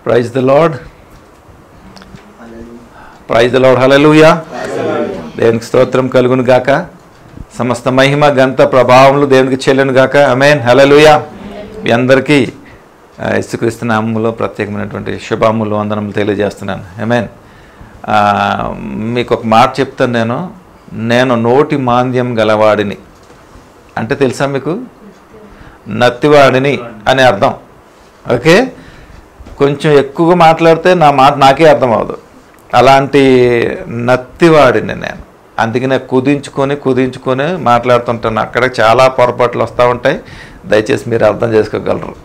Praise the Lord, praise the Lord, hallelujah. దేవునికి స్తోత్రం కలుగును గాక. సమస్త మహిమ ఘనత ప్రభావములు దేవునికి చెల్లును గాక. ఆమేన్, హల్లెలూయా. మీ అందరికీ యేసుక్రీస్తు నామములో ప్రత్యేకమైనటువంటి శుభములు వందనములు తెలియజేస్తున్నాను. ఆమేన్. మీకు ఒక మాట చెప్తాను. నేను నోటి మాంద్యం గలవాడిని అంటే తెలుసా మీకు? నత్తివాడిని అనే అర్థం. ఓకే, కొంచెం ఎక్కువగా మాట్లాడితే నా మాట నాకే అర్థం అవ్వదు. అలాంటి నత్తివాడిని నేను. అందుకనే కుదించుకొని మాట్లాడుతుంటాను. అక్కడ చాలా పొరపాట్లు వస్తూ ఉంటాయి. దయచేసి మీరు అర్థం చేసుకోగలరు.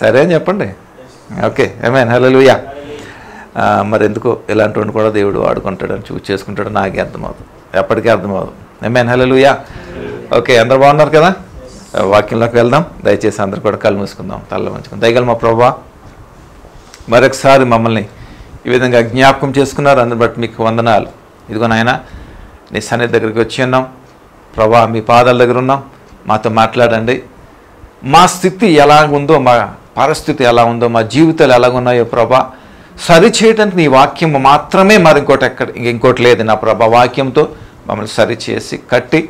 సరే అని చెప్పండి. ఓకే, ఆమేన్, హల్లెలూయా. మరి ఎందుకో ఇలాంటివన్నీ కూడా దేవుడు వాడుకుంటాడని చూసి చేసుకుంటాడు. నాకే అర్థమవుతుంది, ఎప్పటికీ అర్థమవుతుంది. ఆమేన్, హల్లెలూయా. ఓకే, అందరు బాగున్నారు కదా? వాక్యంలోకి వెళ్దాం. దయచేసి అందరు కూడా కళ్ళు మూసుకుందాం, తల్ల ఉంచుకుందాం. దయగల మా ప్రభువా, మరొకసారి మమ్మల్ని ఈ విధంగా జ్ఞాపకం చేసుకున్నారు. అందుని బట్టి మీకు వందనాలు. ఇదిగో నాయన, నీ సన్నిధి దగ్గరికి వచ్చి ఉన్నాం ప్రభా. మీ పాదాల దగ్గర ఉన్నాం. మాతో మాట్లాడండి. మా స్థితి ఎలా ఉందో, మా పరిస్థితి ఎలా ఉందో, మా జీవితాలు ఎలాగున్నాయో ప్రభా సరిచేయడానికి నీ వాక్యం మాత్రమే, మరి ఇంకోటి లేదు నా ప్రభా. వాక్యంతో మమ్మల్ని సరిచేసి కట్టి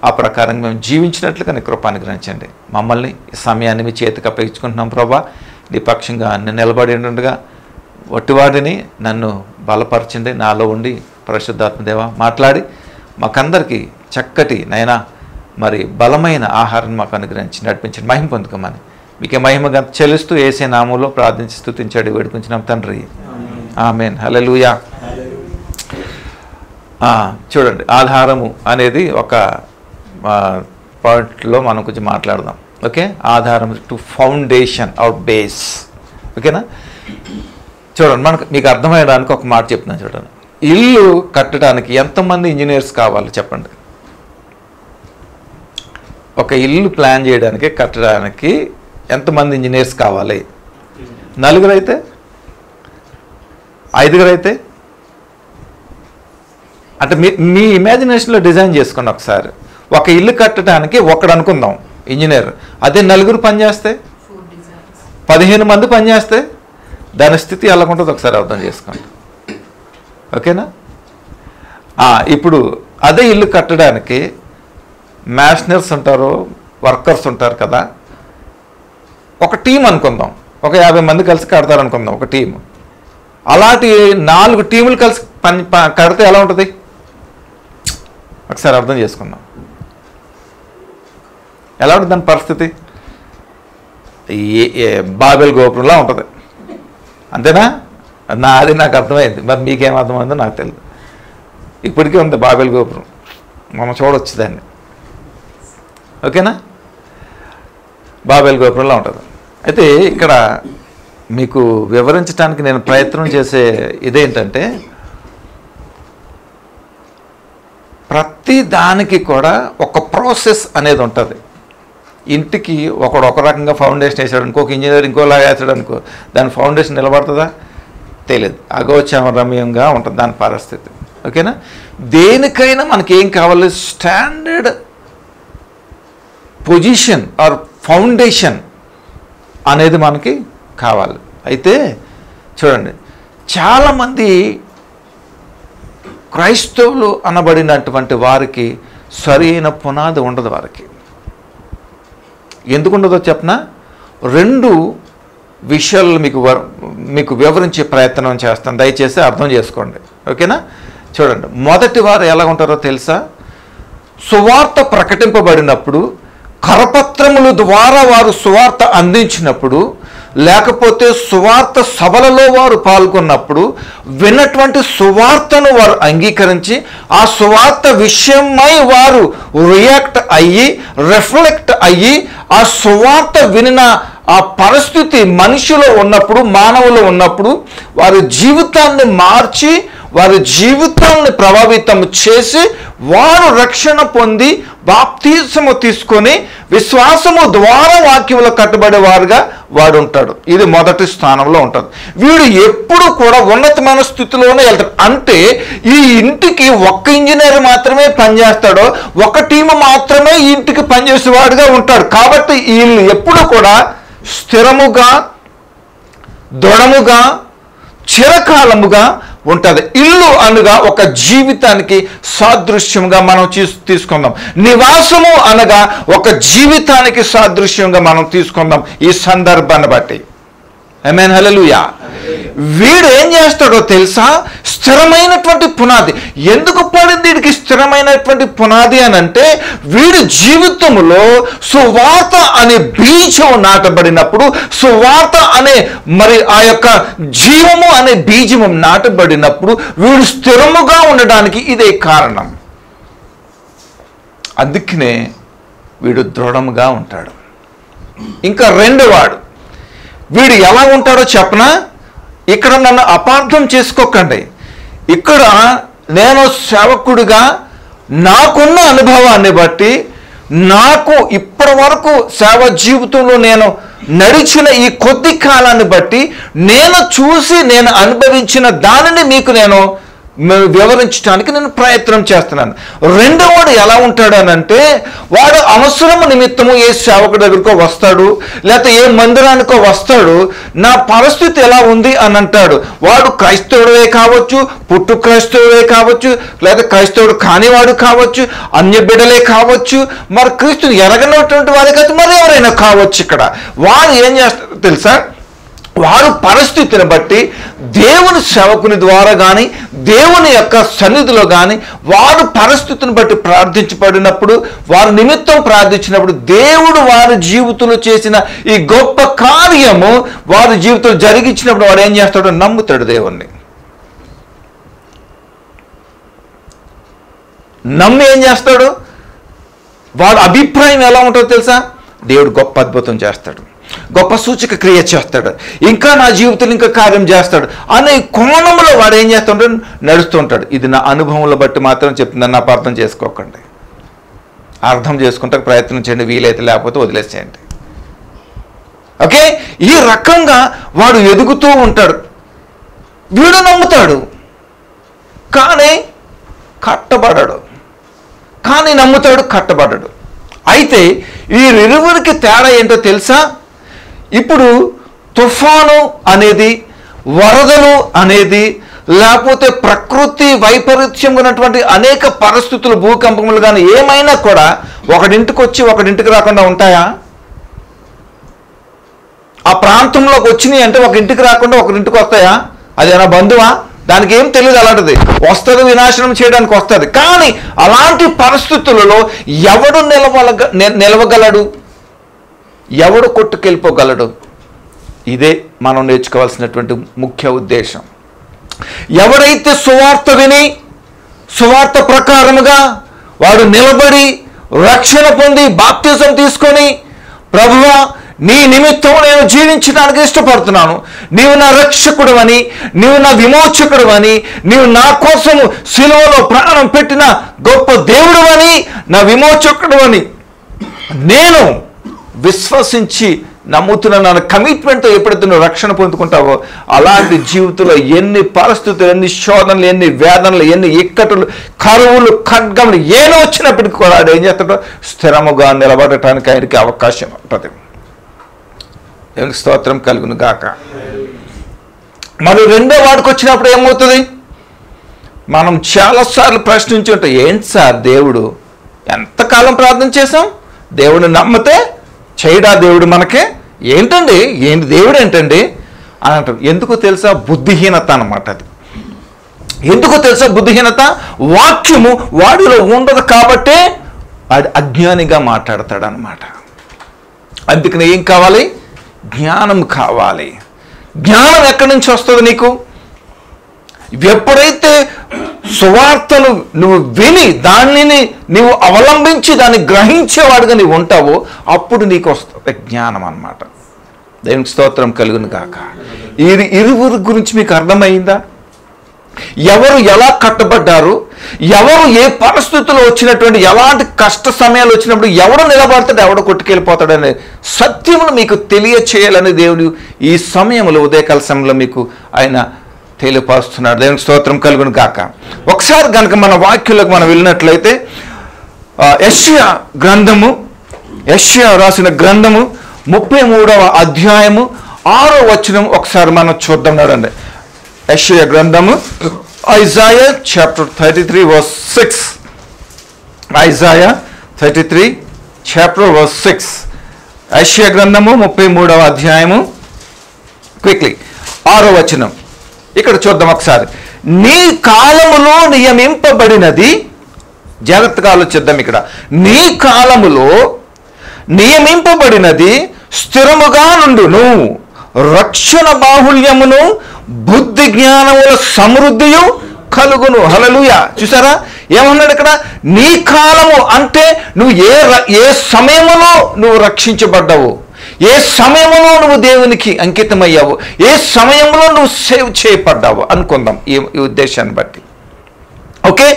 ఆ ప్రకారంగా మేము జీవించినట్లుగా నీ కృపను గ్రహించండి. మమ్మల్ని ఈ సమయాన్ని మీ చేతికి అప్పగించుకుంటున్నాం ప్రభా. నీ పక్షంగా నేను నిలబడి ఉండగా ఒట్టివాడిని నన్ను బలపరచండి. నాలో ఉండి పరిశుద్ధాత్మదేవ మాట్లాడి మాకందరికీ చక్కటి నైనా మరి బలమైన ఆహారాన్ని మాకు అనుగ్రహించి నడిపించండి. మహిమ పొందుకోమని మీకే మహిమగా చెల్లిస్తూ యేసే నామములో ప్రార్థించి స్తుతించాడు వేడుకుంటున్నాం తండ్రి. ఆమేన్, హల్లెలూయా. చూడండి, ఆధారము అనేది ఒక పాయింట్లో మనం కొంచెం మాట్లాడదాం. ఓకే, ఆధారం టు ఫౌండేషన్ ఆర్ బేస్. ఓకేనా? చూడండి, మీకు అర్థమయ్యడానికి ఒక మాట చెప్తున్నాను. చూడండి, ఇల్లు కట్టడానికి ఎంతమంది ఇంజనీర్స్ కావాలి చెప్పండి? ఒక ఇల్లు ప్లాన్ చేయడానికి కట్టడానికి ఎంతమంది ఇంజనీర్స్ కావాలి? 4 అయితే? 5 అయితే? అంటే మీ ఇమాజినేషన్లో డిజైన్ చేసుకోండి ఒకసారి. ఒక ఇల్లు కట్టడానికి ఒకడు అనుకుందాం ఇంజనీర్. అదే 4 పనిచేస్తే, 15 మంది పనిచేస్తే దాని స్థితి ఎలా ఉంటుందో ఒకసారి అర్థం చేసుకోండి. ఓకేనా? ఇప్పుడు అదే ఇల్లు కట్టడానికి మ్యాషనర్స్ ఉంటారు, వర్కర్స్ ఉంటారు కదా. ఒక టీం అనుకుందాం, ఒక 50 మంది కలిసి కడతారు అనుకుందాం ఒక టీం. అలాంటి 4 టీములు కలిసి కడితే ఎలా ఉంటుంది ఒకసారి అర్థం చేసుకుందాం. ఎలా ఉంటుంది దాని పరిస్థితి? బాబెల్ గోపురంలా ఉంటుంది. అంతేనా? నాకు అర్థమైంది. మరి మీకేం అర్థమైందో నాకు తెలియదు. ఇప్పటికీ ఉంది బాబెల్ గోపురం, మనం చూడవచ్చు దాన్ని. ఓకేనా? బాబెల్ గోపురంలో ఉంటుంది. అయితే ఇక్కడ మీకు వివరించడానికి నేను ప్రయత్నం చేసే ఇదేంటంటే, ప్రతి దానికి కూడా ఒక ప్రాసెస్ అనేది ఉంటుంది. ఇంటికి ఒకడు ఒక రకంగా ఫౌండేషన్ వేసాడు, ఇంకొక ఇంజనీర్ ఇంకోలాగా వేసాడు అనుకో, దాని ఫౌండేషన్ నిలబడుతుందా? తెలియదు. అగోచరమ్యంగా ఉంటుంది దాని పరిస్థితి. ఓకేనా? దేనికైనా మనకి ఏం కావాలి? స్టాండర్డ్ పొజిషన్ ఆర్ ఫౌండేషన్ అనేది మనకి కావాలి. అయితే చూడండి, చాలామంది క్రైస్తవులు అనబడినటువంటి వారికి సరైన పునాది ఉండదు. వారికి ఎందుకు ఉండదో చెప్పనా? 2 విషయాలు మీకు వివరించే ప్రయత్నం చేస్తాను. దయచేసి అర్థం చేసుకోండి. ఓకేనా? చూడండి, మొదటి వారు ఎలా ఉంటారో తెలుసా? సువార్త ప్రకటింపబడినప్పుడు, కరపత్రముల ద్వారా వారు సువార్త అందించినప్పుడు, లేకపోతే సువార్త సభలలో వారు పాల్గొన్నప్పుడు విన్నటువంటి సువార్తను వారు అంగీకరించి ఆ సువార్త విషయమై వారు రియాక్ట్ అయ్యి, రిఫ్లెక్ట్ అయ్యి, ఆ సువార్త వినిన ఆ పరిస్థితి మనిషిలో ఉన్నప్పుడు, మానవులు ఉన్నప్పుడు వారి జీవితాన్ని మార్చి, వారి జీవితాన్ని ప్రభావితం చేసి వారు రక్షణ పొంది బాప్తిసము తీసుకొని విశ్వాసము ద్వారా వాక్యములో కట్టుబడేవారుగా వాడు ఉంటాడు. ఇది మొదటి స్థానంలో ఉంటుంది. వీడు ఎప్పుడు కూడా ఉన్నతమైన స్థితిలోనే వెళ్తాడు. అంటే ఈ ఇంటికి ఒక్క ఇంజనీర్ మాత్రమే పనిచేస్తాడో, ఒక టీము మాత్రమే ఈ ఇంటికి పనిచేసేవాడుగా ఉంటాడు. కాబట్టి వీళ్ళు ఎప్పుడు కూడా స్థిరముగా, దృఢముగా, చిరకాలముగా ఉంటుంది. ఇల్లు అనగా ఒక జీవితానికి సాదృశ్యంగా మనం తీసుకుందాం. నివాసము అనగా ఒక జీవితానికి సాదృశ్యంగా మనం తీసుకుందాం ఈ సందర్భాన్ని బట్టి. ఆమేన్, హల్లెలూయా. వీడు ఏం చేస్తాడో తెలుసా? స్థిరమైనటువంటి పునాది. ఎందుకు పడింది వీడికి స్థిరమైనటువంటి పునాది అని అంటే, వీడి జీవితంలో సువార్త అనే బీజం నాటబడినప్పుడు, సువార్త అనే మరి ఆ యొక్క జీవము అనే బీజము నాటబడినప్పుడు వీడు స్థిరముగా ఉండడానికి ఇదే కారణం. అందుకనే వీడు దృఢముగా ఉంటాడు. ఇంకా రెండోవాడు, వీడు ఎలా ఉంటాడో చెప్పనా? ఇక్కడ నన్ను అపార్థం చేసుకోకండి. ఇక్కడ నేను సేవకుడిగా నాకున్న అనుభవాన్ని బట్టి, నాకు ఇప్పటి వరకు సేవ జీవితంలో నేను నడిచిన ఈ కొద్ది కాలాన్ని బట్టి, నేను చూసి నేను అనుభవించిన దానిని మీకు నేను వివరించడానికి నేను ప్రయత్నం చేస్తున్నాను. రెండోవాడు ఎలా ఉంటాడు అనంటే, వాడు అవసరము నిమిత్తము ఏ సేవకుడి దగ్గరకో వస్తాడు, లేకపోతే ఏ మందిరానికో వస్తాడు. నా పరిస్థితి ఎలా ఉంది అని అంటాడు. వాడు క్రైస్తవుడే కావచ్చు, పుట్టు క్రైస్తవుడే కావచ్చు, లేదా క్రైస్తవుడు కానివాడు కావచ్చు, అన్య బిడ్డలే కావచ్చు, మరి క్రీస్తుని ఎరగనటువంటి వారే కాదు, మరి ఎవరైనా కావచ్చు. ఇక్కడ వాడు ఏం చేస్తాడో తెలుసా? వారు పరిస్థితిని బట్టి దేవుని సేవకుని ద్వారా కానీ, దేవుని యొక్క సన్నిధిలో కానీ వారు పరిస్థితిని బట్టి ప్రార్థించబడినప్పుడు, వారి నిమిత్తం ప్రార్థించినప్పుడు, దేవుడు వారి జీవితంలో చేసిన ఈ గొప్ప కార్యము వారి జీవితంలో జరిగించినప్పుడు వాడు ఏం చేస్తాడో నమ్ముతాడు. దేవుణ్ణి నమ్మి ఏం చేస్తాడు? వాడు అభిప్రాయం ఎలా ఉంటుందో తెలుసా? దేవుడు గొప్ప అద్భుతం చేస్తాడు, గొప్ప సూచక క్రియ చేస్తాడు, ఇంకా నా జీవితంలో ఇంకా కార్యం చేస్తాడు అనే కోణంలో వాడు ఏం చేస్తుంటాడు? నడుస్తుంటాడు. ఇది నా అనుభవంలో బట్టి మాత్రం చెప్తుందని అపార్థం చేసుకోకండి. అర్థం చేసుకుంటే ప్రయత్నం చేయండి, వీలైతే లేకపోతే వదిలేసేయండి. ఓకే, ఈ రకంగా వాడు ఎదుగుతూ ఉంటాడు. వీడు నమ్ముతాడు కానీ కట్టబడడు, కానీ నమ్ముతాడు, కట్టబడడు. అయితే వీరిరువురికి తేడా ఏంటో తెలుసా? ఇప్పుడు తుఫాను అనేది, వరదలు అనేది, లేకపోతే ప్రకృతి వైపరీత్యం ఉన్నటువంటి అనేక పరిస్థితులు, భూకంపములు కానీ ఏమైనా కూడా ఒకడింటికి వచ్చి ఒకడింటికి రాకుండా ఉంటాయా? ఆ ప్రాంతంలోకి వచ్చినాయి అంటే ఒక ఇంటికి రాకుండా ఒకరింటికి వస్తాయా? అదేనా బంధువా? దానికి ఏం తెలియదు. అలాంటిది వస్తుంది, వినాశనం చేయడానికి వస్తుంది. కానీ అలాంటి పరిస్థితులలో ఎవడు నిలవగలడు? ఎవడు కొట్టుకెళ్ళిపోగలడు? ఇదే మనం నేర్చుకోవాల్సినటువంటి ముఖ్య ఉద్దేశం. ఎవడైతే సువార్త విని సువార్త ప్రకారముగా వాడు నిలబడి రక్షణ పొంది బాప్తిజం తీసుకొని, ప్రభువా నీ నిమిత్తం నేను జీవించడానికి ఇష్టపడుతున్నాను, నీవు నా రక్షకుడు అని, నీవు నా విమోచకుడు అని, నీవు నా కోసము సిలువలో ప్రాణం పెట్టిన గొప్ప దేవుడు అని, నా విమోచకుడు అని నేను విశ్వసించి నమ్ముతున్నాను కమిట్మెంట్తో ఎప్పుడైతే నువ్వు రక్షణ పొందుకుంటావో, అలాంటి జీవితంలో ఎన్ని పరిస్థితులు, ఎన్ని శోధనలు, ఎన్ని వేదనలు, ఎన్ని ఇక్కట్లు, కరువులు, ఖడ్గములు ఏదో వచ్చినప్పటికీ కూడా ఏం చేస్తాడో స్థిరముగా నిలబడటానికి ఆయనకి అవకాశం ఉంటుంది. దేవునికి స్తోత్రం కలుగును గాక. మరి రెండో వాడికి వచ్చినప్పుడు ఏమవుతుంది? మనం చాలాసార్లు ప్రశ్నించి ఉంటాం, ఏంటి సార్ దేవుడు ఎంతకాలం ప్రార్థన చేసాం, దేవుడిని నమ్మితే చేయడా దేవుడు మనకే? ఏంటండి, ఏంటి దేవుడు ఏంటండి అని అంటారు. ఎందుకో తెలుసా? బుద్ధిహీనత అన్నమాట అది. ఎందుకో తెలుసా బుద్ధిహీనత? వాక్యము వాడిలో ఉండదు కాబట్టే వాడు అజ్ఞానిగా మాట్లాడతాడు అన్నమాట. అందుకని ఏం కావాలి? జ్ఞానం కావాలి. జ్ఞానం ఎక్కడి నుంచి వస్తుంది నీకు? ఎప్పుడైతే సువార్తను నువ్వు విని దానిని నువ్వు అవలంబించి దాన్ని గ్రహించేవాడుగా నువ్వు ఉంటావో అప్పుడు నీకు వస్తుంది జ్ఞానం అన్నమాట. దేవునికి స్తోత్రం కలుగును గాక. ఇది ఇరువురి గురించి మీకు అర్థమైందా? ఎవరు ఎలా కట్టబడ్డారు, ఎవరు ఏ పరిస్థితుల్లో వచ్చినటువంటి, ఎలాంటి కష్ట సమయాలు వచ్చినప్పుడు ఎవడు నిలబడతాడు, ఎవడు కొట్టుకెళ్ళిపోతాడనే సత్యమును మీకు తెలియచేయాలని దేవుడు ఈ సమయంలో, ఉదయకాల సమయంలో మీకు ఆయన తెలియపరుస్తున్నాడు. దేవునికి స్తోత్రం కలుగును గాక. ఒకసారి కనుక మన వాక్యంలోకి మనం వెళ్ళినట్లయితే యెషయా రాసిన గ్రంథము 33వ అధ్యాయము 6వ వచనం ఒకసారి మనం చూద్దాం. నడండి. యెషయా గ్రంథము Isaiah chapter 33 verse 6. Isaiah 33 chapter verse 6. యెషయా గ్రంథము 33వ అధ్యాయము క్విక్లీ 6వ వచనం. ఇక్కడ చూద్దాం ఒకసారి. నీ కాలములో నియమింపబడినది, జాగ్రత్తగా ఆలోచిద్దాం. ఇక్కడ నీ కాలములో నియమింపబడినది స్థిరముగా నుండును, రక్షణ బాహుళ్యమును బుద్ధి జ్ఞానముల సమృద్ధియు కలుగును. హల్లెలూయా. చూసారా ఏమన్నాడు ఇక్కడ? నీ కాలము అంటే నువ్వు ఏ సమయములో నువ్వు రక్షించబడ్డావు, ఏ సమయంలో నువ్వు దేవునికి అంకితమయ్యావు, ఏ సమయంలో నువ్వు సేవ్ చేయబడ్డావు అనుకుందాం ఈ ఉద్దేశాన్ని బట్టి. ఓకే,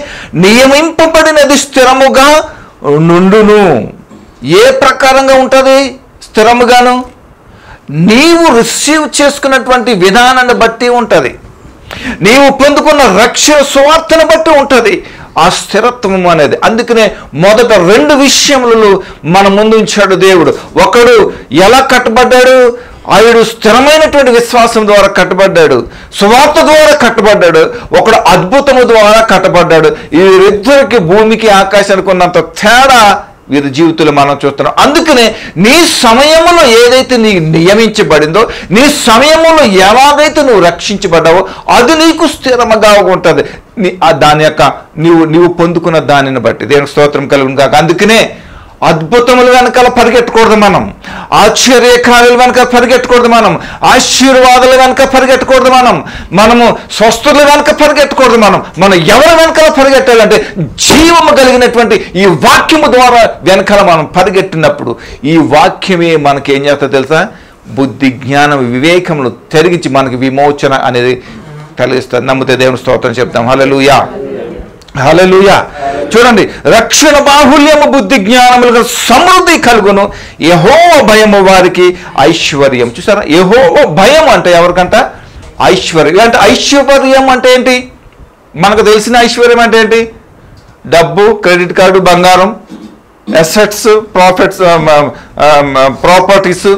నియమింపబడినది స్థిరముగా నుండును. ఏ ప్రకారంగా ఉంటుంది స్థిరముగాను? నీవు రిసీవ్ చేసుకున్నటువంటి విధానాన్ని బట్టి ఉంటుంది, నీవు పొందుకున్న రక్షణ సువార్తను బట్టి ఉంటుంది ఆ స్థిరత్వం అనేది. అందుకనే మొదట 2 విషయములను మన ముందు ఉంచాడు దేవుడు. ఒకడు ఎలా కట్టబడ్డాడు? ఆయన స్థిరమైనటువంటి విశ్వాసం ద్వారా కట్టబడ్డాడు, సువార్త ద్వారా కట్టబడ్డాడు. ఒకడు అద్భుతము ద్వారా కట్టబడ్డాడు. వీరిద్దరికి భూమికి ఆకాశానికి ఉన్నంత తేడా వీరి జీవితంలో మనం చూస్తున్నాం. అందుకనే నీ సమయంలో ఏదైతే నీకు నియమించబడిందో, నీ సమయంలో ఎలాగైతే నువ్వు రక్షించబడ్డావో అది నీకు స్థిరముగా ఉంటుంది. దాని యొక్క నీవు పొందుకున్న దానిని బట్టి దేవునికి స్తోత్రం కలుగును గాక. అందుకనే అద్భుతములు వెనకాల పరిగెట్టకూడదు మనం, ఆశ్చర్యకార్యాలు వెనక పరిగెట్టకూడదు మనం, ఆశీర్వాదాలు వెనక పరిగెట్టకూడదు మనము స్వస్థతల వెనక పరిగెట్టకూడదు మనం ఎవరి వెనకాల పరిగెట్టాలంటే జీవము కలిగినటువంటి ఈ వాక్యము ద్వారా వెనకాల మనం పరిగెట్టినప్పుడు ఈ వాక్యమే మనకి ఏం చేస్తా తెలుసా? బుద్ధి జ్ఞానం వివేకమును తెరిగించి మనకి విమోచన అనేది కలిగిస్తుంది. నమ్మితే దేవుని స్తోత్రం చెప్తాం. హల్లెలూయా, హల్లెలూయా. చూడండి, రక్షణ బాహుల్యము బుద్ధి జ్ఞానములకు సమృద్ధి కలుగును, యెహోవా భయము వారికి ఐశ్వర్యం. చూసారా, యెహోవా భయం అంటే ఎవరికంట? ఐశ్వర్యం. అంటే ఐశ్వర్యం అంటే ఏంటి? మనకు తెలిసిన ఐశ్వర్యం అంటే ఏంటి? డబ్బు, క్రెడిట్ కార్డు, బంగారం, అసెట్స్, ప్రాపర్టీస్,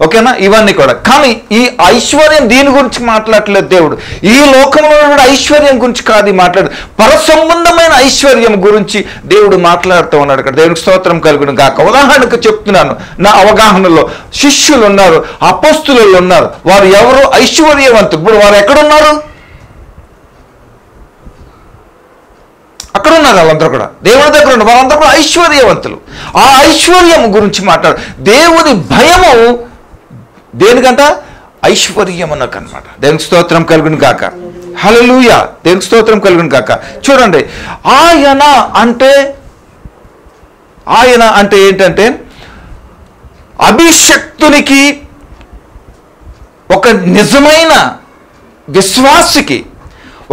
ఓకేనా, ఇవన్నీ కూడా. కానీ ఈ ఐశ్వర్యం దీని గురించి మాట్లాడలేదు దేవుడు. ఈ లోకంలో ఉన్న ఐశ్వర్యం గురించి కాదు మాట్లాడు, పర సంబంధమైన ఐశ్వర్యం గురించి దేవుడు మాట్లాడుతూ ఉన్నాడు ఇక్కడ. దేవునికి స్తోత్రం కలుగును గాక. ఉదాహరణకు చెప్తున్నాను, నా అవగాహనలో శిష్యులు ఉన్నారు, అపోస్తులు ఉన్నారు. వారు ఎవరు? ఐశ్వర్యవంతులు. ఇప్పుడు వారు ఎక్కడున్నారు? అక్కడ ఉన్నారు. వాళ్ళందరూ కూడా దేవుని దగ్గర ఉన్నారు. వాళ్ళందరూ కూడా ఐశ్వర్యవంతులు. ఆ ఐశ్వర్యం గురించి మాట్లాడు. దేవుని భయము దేనికంట? ఐశ్వర్యమునకు అన్నమాట. దేవునికి స్తోత్రం కలుగును గాక. హల్లెలూయా, దేవునికి స్తోత్రం కలుగును గాక. చూడండి, ఆయన అంటే ఏంటంటే అభిషక్తునికి, ఒక నిజమైన విశ్వాసికి,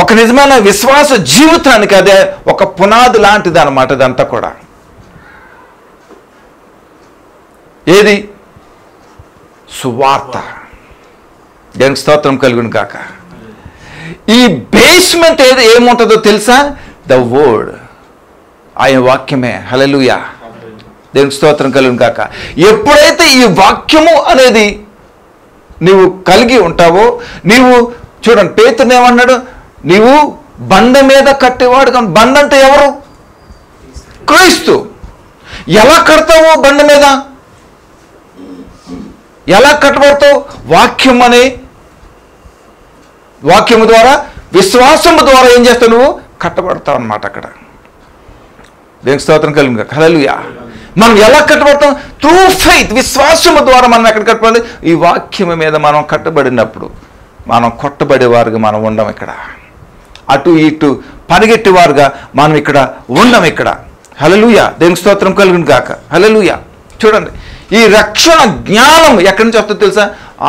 ఒక నిజమైన విశ్వాస జీవితానికి అదే ఒక పునాది లాంటిది అన్నమాట. ఇదంతా కూడా ఏది? సువార్త. దేవునికి స్తోత్రం కలుగును గాక. ఈ బేస్మెంట్ ఏముంటుందో తెలుసా? ద వర్డ్, ఆయన వాక్యమే. హల్లెలూయా, దేవునికి స్తోత్రం కలుగును గాక. ఎప్పుడైతే ఈ వాక్యము అనేది నీవు కలిగి ఉంటావో, నీవు చూడండి, పేతురుని ఏమన్నాడు? నీవు బండ మీద కట్టేవాడు. కానీ బండ అంటే ఎవరు? క్రీస్తు. ఎలా కడతావు బండ మీద? ఎలా కట్టబడతావు? వాక్యము ద్వారా, విశ్వాసము ద్వారా ఏం చేస్తావు? నువ్వు కట్టబడతావు అన్నమాట అక్కడ. దేవునికి స్తోత్రం కలుగును. హల్లెలూయా. మనం ఎలా కట్టబడతాం? త్రూ ఫెయిత్, విశ్వాసము ద్వారా మనం ఎక్కడ కట్టబడాలి? ఈ వాక్యము మీద మనం కట్టబడినప్పుడు మనం కొట్టబడేవారుగా మనం ఉండం ఇక్కడ. అటు ఇటు పరిగెట్టేవారుగా మనం ఇక్కడ ఉండం ఇక్కడ. హల్లెలూయా, దేవునికి స్తోత్రం కలుగును గాక. హల్లెలూయా. చూడండి, ఈ రక్షణ జ్ఞానం ఎక్కడి నుంచి వస్తుందో తెలుసా?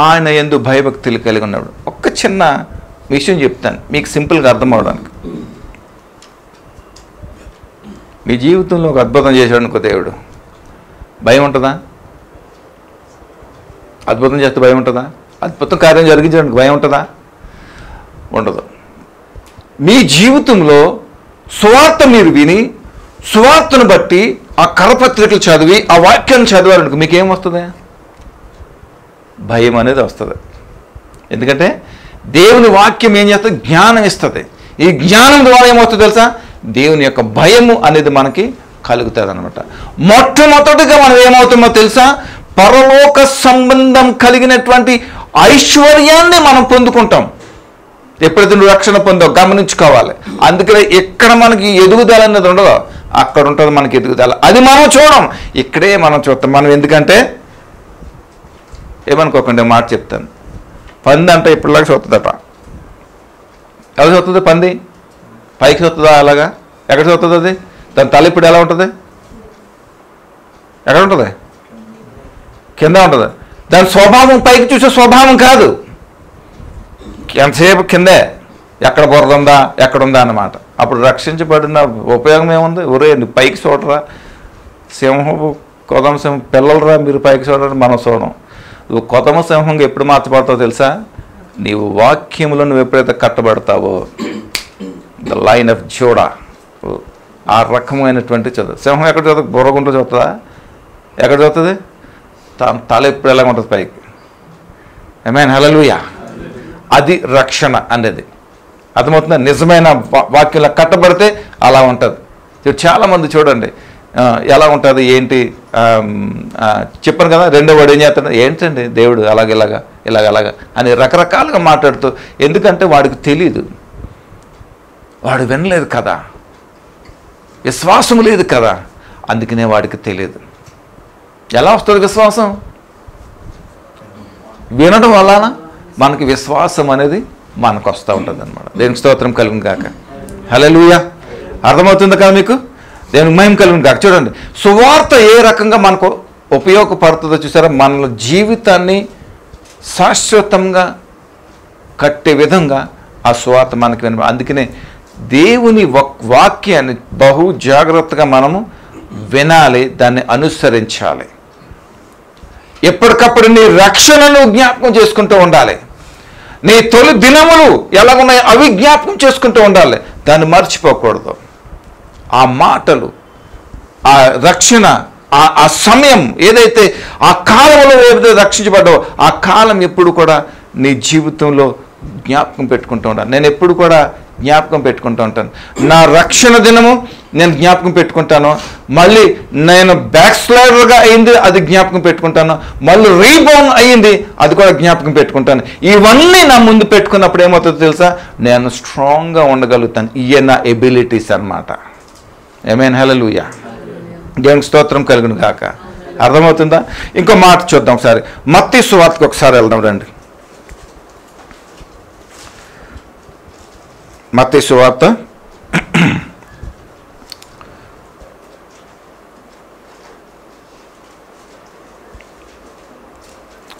ఆయన యందు భయభక్తులు కలిగి ఉన్నాడు. ఒక్క చిన్న విషయం చెప్తాను మీకు సింపుల్గా అర్థం అవడానికి. మీ జీవితంలో ఒక అద్భుతం చేశాడు అనుకో దేవుడు, భయం ఉంటుందా? అద్భుతం చేస్తే భయం ఉంటుందా? అద్భుతం కార్యం జరిగించడానికి భయం ఉంటుందా? ఉండదు. మీ జీవితంలో సువార్త మీరు విని, సువార్తను బట్టి ఆ కరపత్రికలు చదివి, ఆ వాక్యాన్ని చదివారనుకో మీకేమొస్తుంది? భయం అనేది వస్తుంది. ఎందుకంటే దేవుని వాక్యం ఏం చేస్తుంది? జ్ఞానం ఇస్తుంది. ఈ జ్ఞానం ద్వారా ఏమవుతుందో తెలుసా? దేవుని యొక్క భయము అనేది మనకి కలుగుతుంది అనమాట. మొట్టమొదటిగా మనం ఏమవుతుందో తెలుసా? పరలోక సంబంధం కలిగినటువంటి ఐశ్వర్యాన్ని మనం పొందుకుంటాం ఎప్పుడైతే నువ్వు రక్షణ పొందావు. గమనించుకోవాలి. అందుకనే ఎక్కడ మనకి ఎదుగుదల అనేది ఉండదో అక్కడ ఉంటుంది మనకి ఎదుగుదల. అది మనం చూడం, ఇక్కడే మనం చూస్తాం. మనం ఎందుకంటే ఏమనుకోకండి, మాట చెప్తాను. పంది అంటే ఇప్పుడులాగా చూస్తుందట. ఎలా చూస్తుంది పంది? పైకి చూస్తుందా? అలాగా ఎక్కడ చూస్తుంది అది? దాని తల ఇప్పుడు ఎలా ఉంటుంది? ఎక్కడ ఉంటుంది? కింద ఉంటుంది. దాని స్వభావం పైకి చూసే స్వభావం కాదు, ఎంతసేపు కిందే. ఎక్కడ బురద ఉందా, ఎక్కడుందా అన్నమాట. అప్పుడు రక్షించబడిన ఉపయోగం ఏముంది? ఒరే నువ్వు పైకి చూడరా, సింహము కొదమ సింహం పిల్లలరా మీరు పైకి చూడరా. మనం చూడం. నువ్వు కొదమ సింహంగా ఎప్పుడు మార్చబడతావో తెలుసా? నీవు వాక్యములో నువ్వు ఎప్పుడైతే కట్టబడతావో, ద లైన్ ఆఫ్ జూడా, ఆ రకమైనటువంటి చదువు. సింహం ఎక్కడ చదువు? బుర్రగుంటూ చూస్తుందా? ఎక్కడ చూస్తుంది? తల ఎప్పుడు ఎలా ఉంటుంది? పైకి. ఆమేన్, హల్లెలూయా. అది రక్షణ అనేది అర్థమవుతుందా? నిజమైన వాక్యంలో కట్టబడితే అలా ఉంటుంది. చాలామంది చూడండి ఎలా ఉంటుంది ఏంటి చెప్పాను కదా. రెండో వాడు ఏం చేస్తాడు? ఏంటండి దేవుడు ఇలాగ అని రకరకాలుగా మాట్లాడుతూ. ఎందుకంటే వాడికి తెలీదు, వాడు వినలేదు కదా, విశ్వాసం లేదు కదా, అందుకనే వాడికి తెలియదు. ఎలా వస్తుంది విశ్వాసం? వినడం వలన మనకి విశ్వాసం అనేది మనకు వస్తూ ఉంటుంది అనమాట. దేవునికి స్తోత్రం కలుగును గాక. హల్లెలూయా. అర్థమవుతుంది కదా మీకు? దేవునికి మహిమ కలుగును గాక. చూడండి సువార్త ఏ రకంగా మనకు ఉపయోగపడుతుందో చూసారా? మన జీవితాన్ని శాశ్వతంగా కట్టే విధంగా ఆ సువార్త మనకి విన. అందుకనే దేవుని వాక్యాన్ని బహు జాగ్రత్తగా మనము వినాలి, దాన్ని అనుసరించాలి. ఎప్పటికప్పుడు నీ రక్షణను జ్ఞాపకం చేసుకుంటూ ఉండాలి. నీ తొలి దినములు ఎలా ఉన్నాయో అవి జ్ఞాపకం చేసుకుంటూ ఉండాలి, దాన్ని మర్చిపోకూడదు. ఆ మాటలు, ఆ రక్షణ, ఆ సమయం ఏదైతే ఆ కాలంలో ఏదైతే రక్షించబడ్డావో ఆ కాలం ఎప్పుడు కూడా నీ జీవితంలో జ్ఞాపకం పెట్టుకుంటూ ఉండాలి. నేను ఎప్పుడు కూడా జ్ఞాపకం పెట్టుకుంటూ ఉంటాను. నా రక్షణ దినము నేను జ్ఞాపకం పెట్టుకుంటాను. మళ్ళీ నేను బ్యాక్ స్లైడర్గా అయింది అది జ్ఞాపకం పెట్టుకుంటాను. మళ్ళీ రీబౌండ్ అయ్యింది అది కూడా జ్ఞాపకం పెట్టుకుంటాను. ఇవన్నీ నా ముందు పెట్టుకున్నప్పుడు ఏమవుతుందో తెలుసా? నేను స్ట్రాంగ్గా ఉండగలుగుతాను. ఇవే నా ఎబిలిటీస్ అన్నమాట. ఆమేన్, హల్లెలూయా. దేవునికి స్తోత్రం కలుగును గాక. అర్థమవుతుందా? ఇంకో మాట చూద్దాం ఒకసారి. మత్తయి సువార్తకు ఒకసారి వెళ్దాం రండి. మత్తయి సువార్త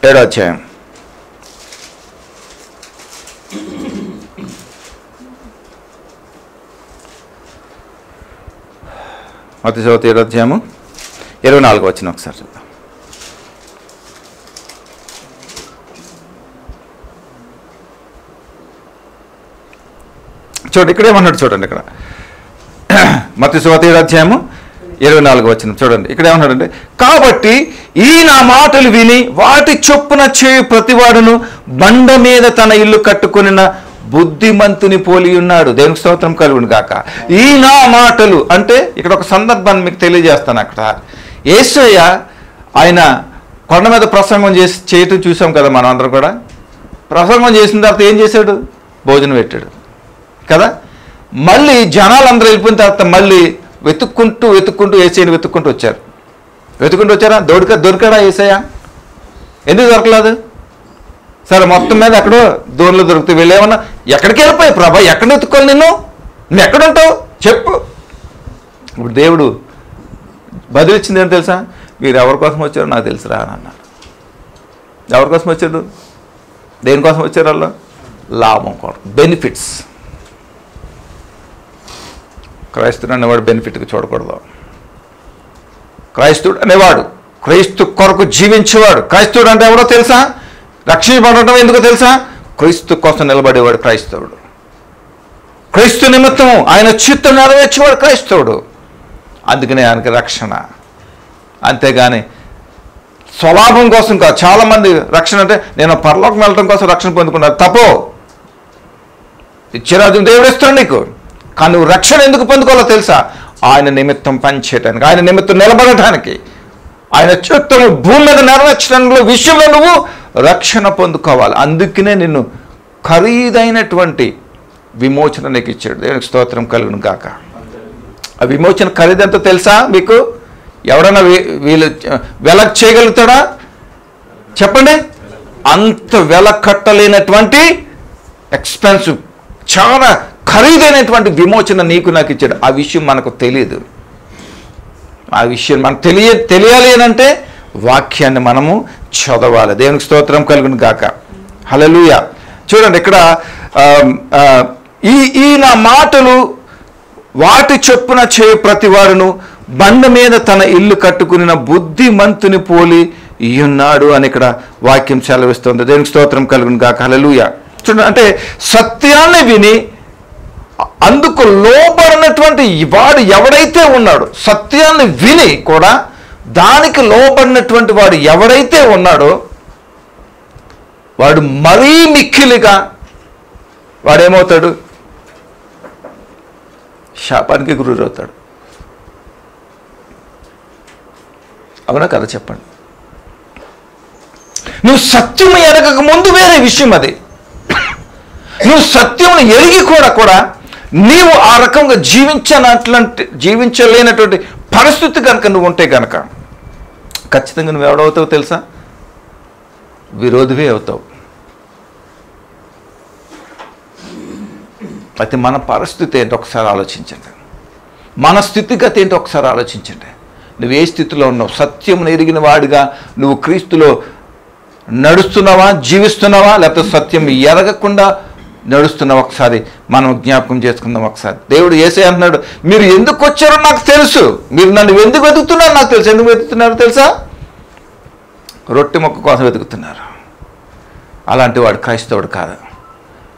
7వ అధ్యాయం. మత్తయి సువార్త 7వ అధ్యాయము 24వ వచనం ఒకసారి చూద్దాం. చూడండి ఇక్కడ ఏమన్నాడు చూడండి. ఇక్కడ మత్తయి సువార్త 7వ అధ్యాయము 24వ వచనం చూడండి. ఇక్కడ ఏమన్నాడంటే, కాబట్టి ఈ నా మాటలు విని వాటి చొప్పున చేయు ప్రతివాడును బండ మీద తన ఇల్లు కట్టుకొనిన బుద్ధిమంతుని పోలి ఉన్నాడు. దేవునికి స్తోత్రం కలుగును గాక. ఈ నా మాటలు అంటే ఇక్కడ ఒక సందర్భాన్ని మీకు తెలియజేస్తాను. అక్కడ యేసయ్య ఆయన కొండ మీద ప్రసంగం చేయటం చూసాం కదా మనం అందరం కూడా. ప్రసంగం చేసిన తర్వాత ఏం చేశాడు? భోజనం పెట్టాడు కదా. మళ్ళీ జనాలందరూ వెళ్ళిపోయిన తర్వాత మళ్ళీ వెతుక్కుంటూ యేసయ్యని వెతుక్కుంటూ వచ్చారా? దొరికాడా యేసయ్య? ఎందుకు దొరకలేదు? సరే మొత్తం మీద ఎక్కడో దూరంలో దొరుకుతాయి. వీళ్ళేమన్నా ఎక్కడికి వెళ్ళిపోయాయి ప్రభా, ఎక్కడ వెతుక్కోవాలి నిన్ను, నువ్వు ఎక్కడుంటావు చెప్పు. ఇప్పుడు దేవుడు బదిలిచ్చింది ఏంటి తెలుసా? మీరు ఎవరి కోసం వచ్చారో నాకు తెలుసురా అని అన్నాడు. ఎవరి కోసం వచ్చాడు? దేనికోసం వచ్చారు వాళ్ళు? లాభం కోసం, బెనిఫిట్స్. క్రైస్తుడు అనేవాడు బెనిఫిట్కి చూడకూడదు. క్రైస్తుడు అనేవాడు క్రీస్తు కొరకు జీవించేవాడు. క్రైస్తవుడు అంటే ఎవడో తెలుసా? రక్షించబడటం ఎందుకో తెలుసా? క్రీస్తు కోసం నిలబడేవాడు క్రైస్తవుడు. క్రీస్తు నిమిత్తం ఆయన చిత్తం నెరవేర్చేవాడు క్రైస్తవుడు. అందుకనే ఆయనకి రక్షణ. అంతేగాని స్వలాభం కోసం కాదు. చాలామంది రక్షణ అంటే నేను పరలోకం వెళ్ళడం కోసం రక్షణ పొందుకున్నారు. తప్పో, ఇచ్చేరాజు దేవుడు ఇస్తాడు నీకు, కానీ నువ్వు రక్షణ ఎందుకు పొందుకోవాలో తెలుసా? ఆయన నిమిత్తం పనిచేయడానికి, ఆయన నిమిత్తం నిలబడటానికి, ఆయన చిత్తము భూమి మీద నెరవేర్చడంలో విషయంలో నువ్వు రక్షణ పొందుకోవాలి. అందుకనే నిన్ను ఖరీదైనటువంటి విమోచన నీకు ఇచ్చాడు. దేవునికి స్తోత్రం కలుగును గాక. ఆ విమోచన ఖరీదంతా తెలుసా మీకు? ఎవడన్నా వీళ్ళు వెల చేయగలుగుతాడా చెప్పండి? అంత వెల కట్టలేనటువంటి ఎక్స్పెన్సివ్, చాలా ఖరీదైనటువంటి విమోచన నీకు నాకు ఇచ్చాడు. ఆ విషయం మనకు తెలియదు. ఆ విషయం మనకు తెలియాలి అని అంటే వాక్యాన్ని మనము చదవాలి. దేవునికి స్తోత్రం కలుగును గాక. హల్లెలూయా. చూడండి ఇక్కడ ఈ నా మాటలు వాటి చొప్పున చేయు ప్రతివాడును బండ మీద తన ఇల్లు కట్టుకుని బుద్ధిమంతుని పోలి ఉన్నాడు అని ఇక్కడ వాక్యం సెలవిస్తుంది. దేవునికి స్తోత్రం కలుగును గాక. హల్లెలూయా. చూడండి, అంటే సత్యాన్ని విని అందుకు లోబడినటువంటి వాడు ఎవడైతే ఉన్నాడో, సత్యాన్ని విని కూడా దానికి లోబడినటువంటి వాడు ఎవడైతే ఉన్నాడో వాడు మరీ మిక్కిలిగా వాడేమవుతాడు? శాపానికి గురవుతాడు. అవునా కదా చెప్పండి? నువ్వు సత్యము ఎరగక ముందు వేరే విషయం అది. నువ్వు సత్యమును ఎరిగి కూడా నీవు ఆ రకంగా జీవించలేనటువంటి పరిస్థితి కనుక నువ్వు ఉంటే కనుక ఖచ్చితంగా నువ్వు ఎవడవుతావు తెలుసా? విరోధివే అవుతావు. అయితే మన పరిస్థితి ఏంటో ఒకసారి ఆలోచించండి. మన స్థితిగతి ఏంటో ఒకసారి ఆలోచించండి. నువ్వు ఏ స్థితిలో ఉన్నావు? సత్యమును ఎరిగిన వాడిగా నువ్వు క్రీస్తులో నడుస్తున్నావా, జీవిస్తున్నావా, లేకపోతే సత్యం ఎరగకుండా నడుస్తున్నావు? ఒకసారి మనం జ్ఞాపకం చేసుకుందాం. ఒకసారి దేవుడు యేసయ్య అంటున్నాడు, మీరు ఎందుకు వచ్చారో నాకు తెలుసు, మీరు నన్ను ఎందుకు వెతుకుతున్నారో నాకు తెలుసు. ఎందుకు వెతుకుతున్నారో తెలుసా? రొట్టె మొక్క కోసం వెతుకుతున్నారు. అలాంటి వాడు క్రైస్తవుడు కాదు.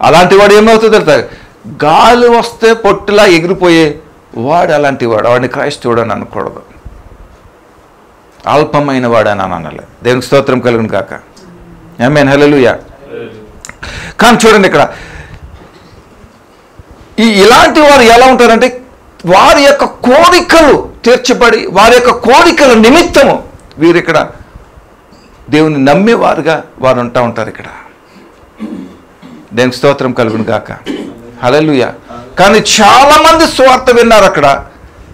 అలాంటి వాడు ఏమవుతుందో తెలుసా? గాలి వస్తే పొట్టులా ఎగిరిపోయే వాడు అలాంటి వాడు. వాడిని క్రైస్తవుడు అని అనకూడదు, అల్పమైన వాడు అని అనాలి. దేవునికి స్తోత్రం కలుగును కాక. ఆమేన్. హల్లెలూయా. కానీ చూడండి ఇక్కడ ఇలాంటి వారు ఎలా ఉంటారంటే వారి యొక్క కోరికలు తీర్చబడి వారి యొక్క కోరికల నిమిత్తము వీరు ఇక్కడ దేవుని నమ్మేవారుగా వారు ఉంటారు. ఇక్కడ దేవునికి స్తోత్రం కలుగును గాక. హల్లెలూయా. కానీ చాలామంది స్వార్థ విన్నారు అక్కడ,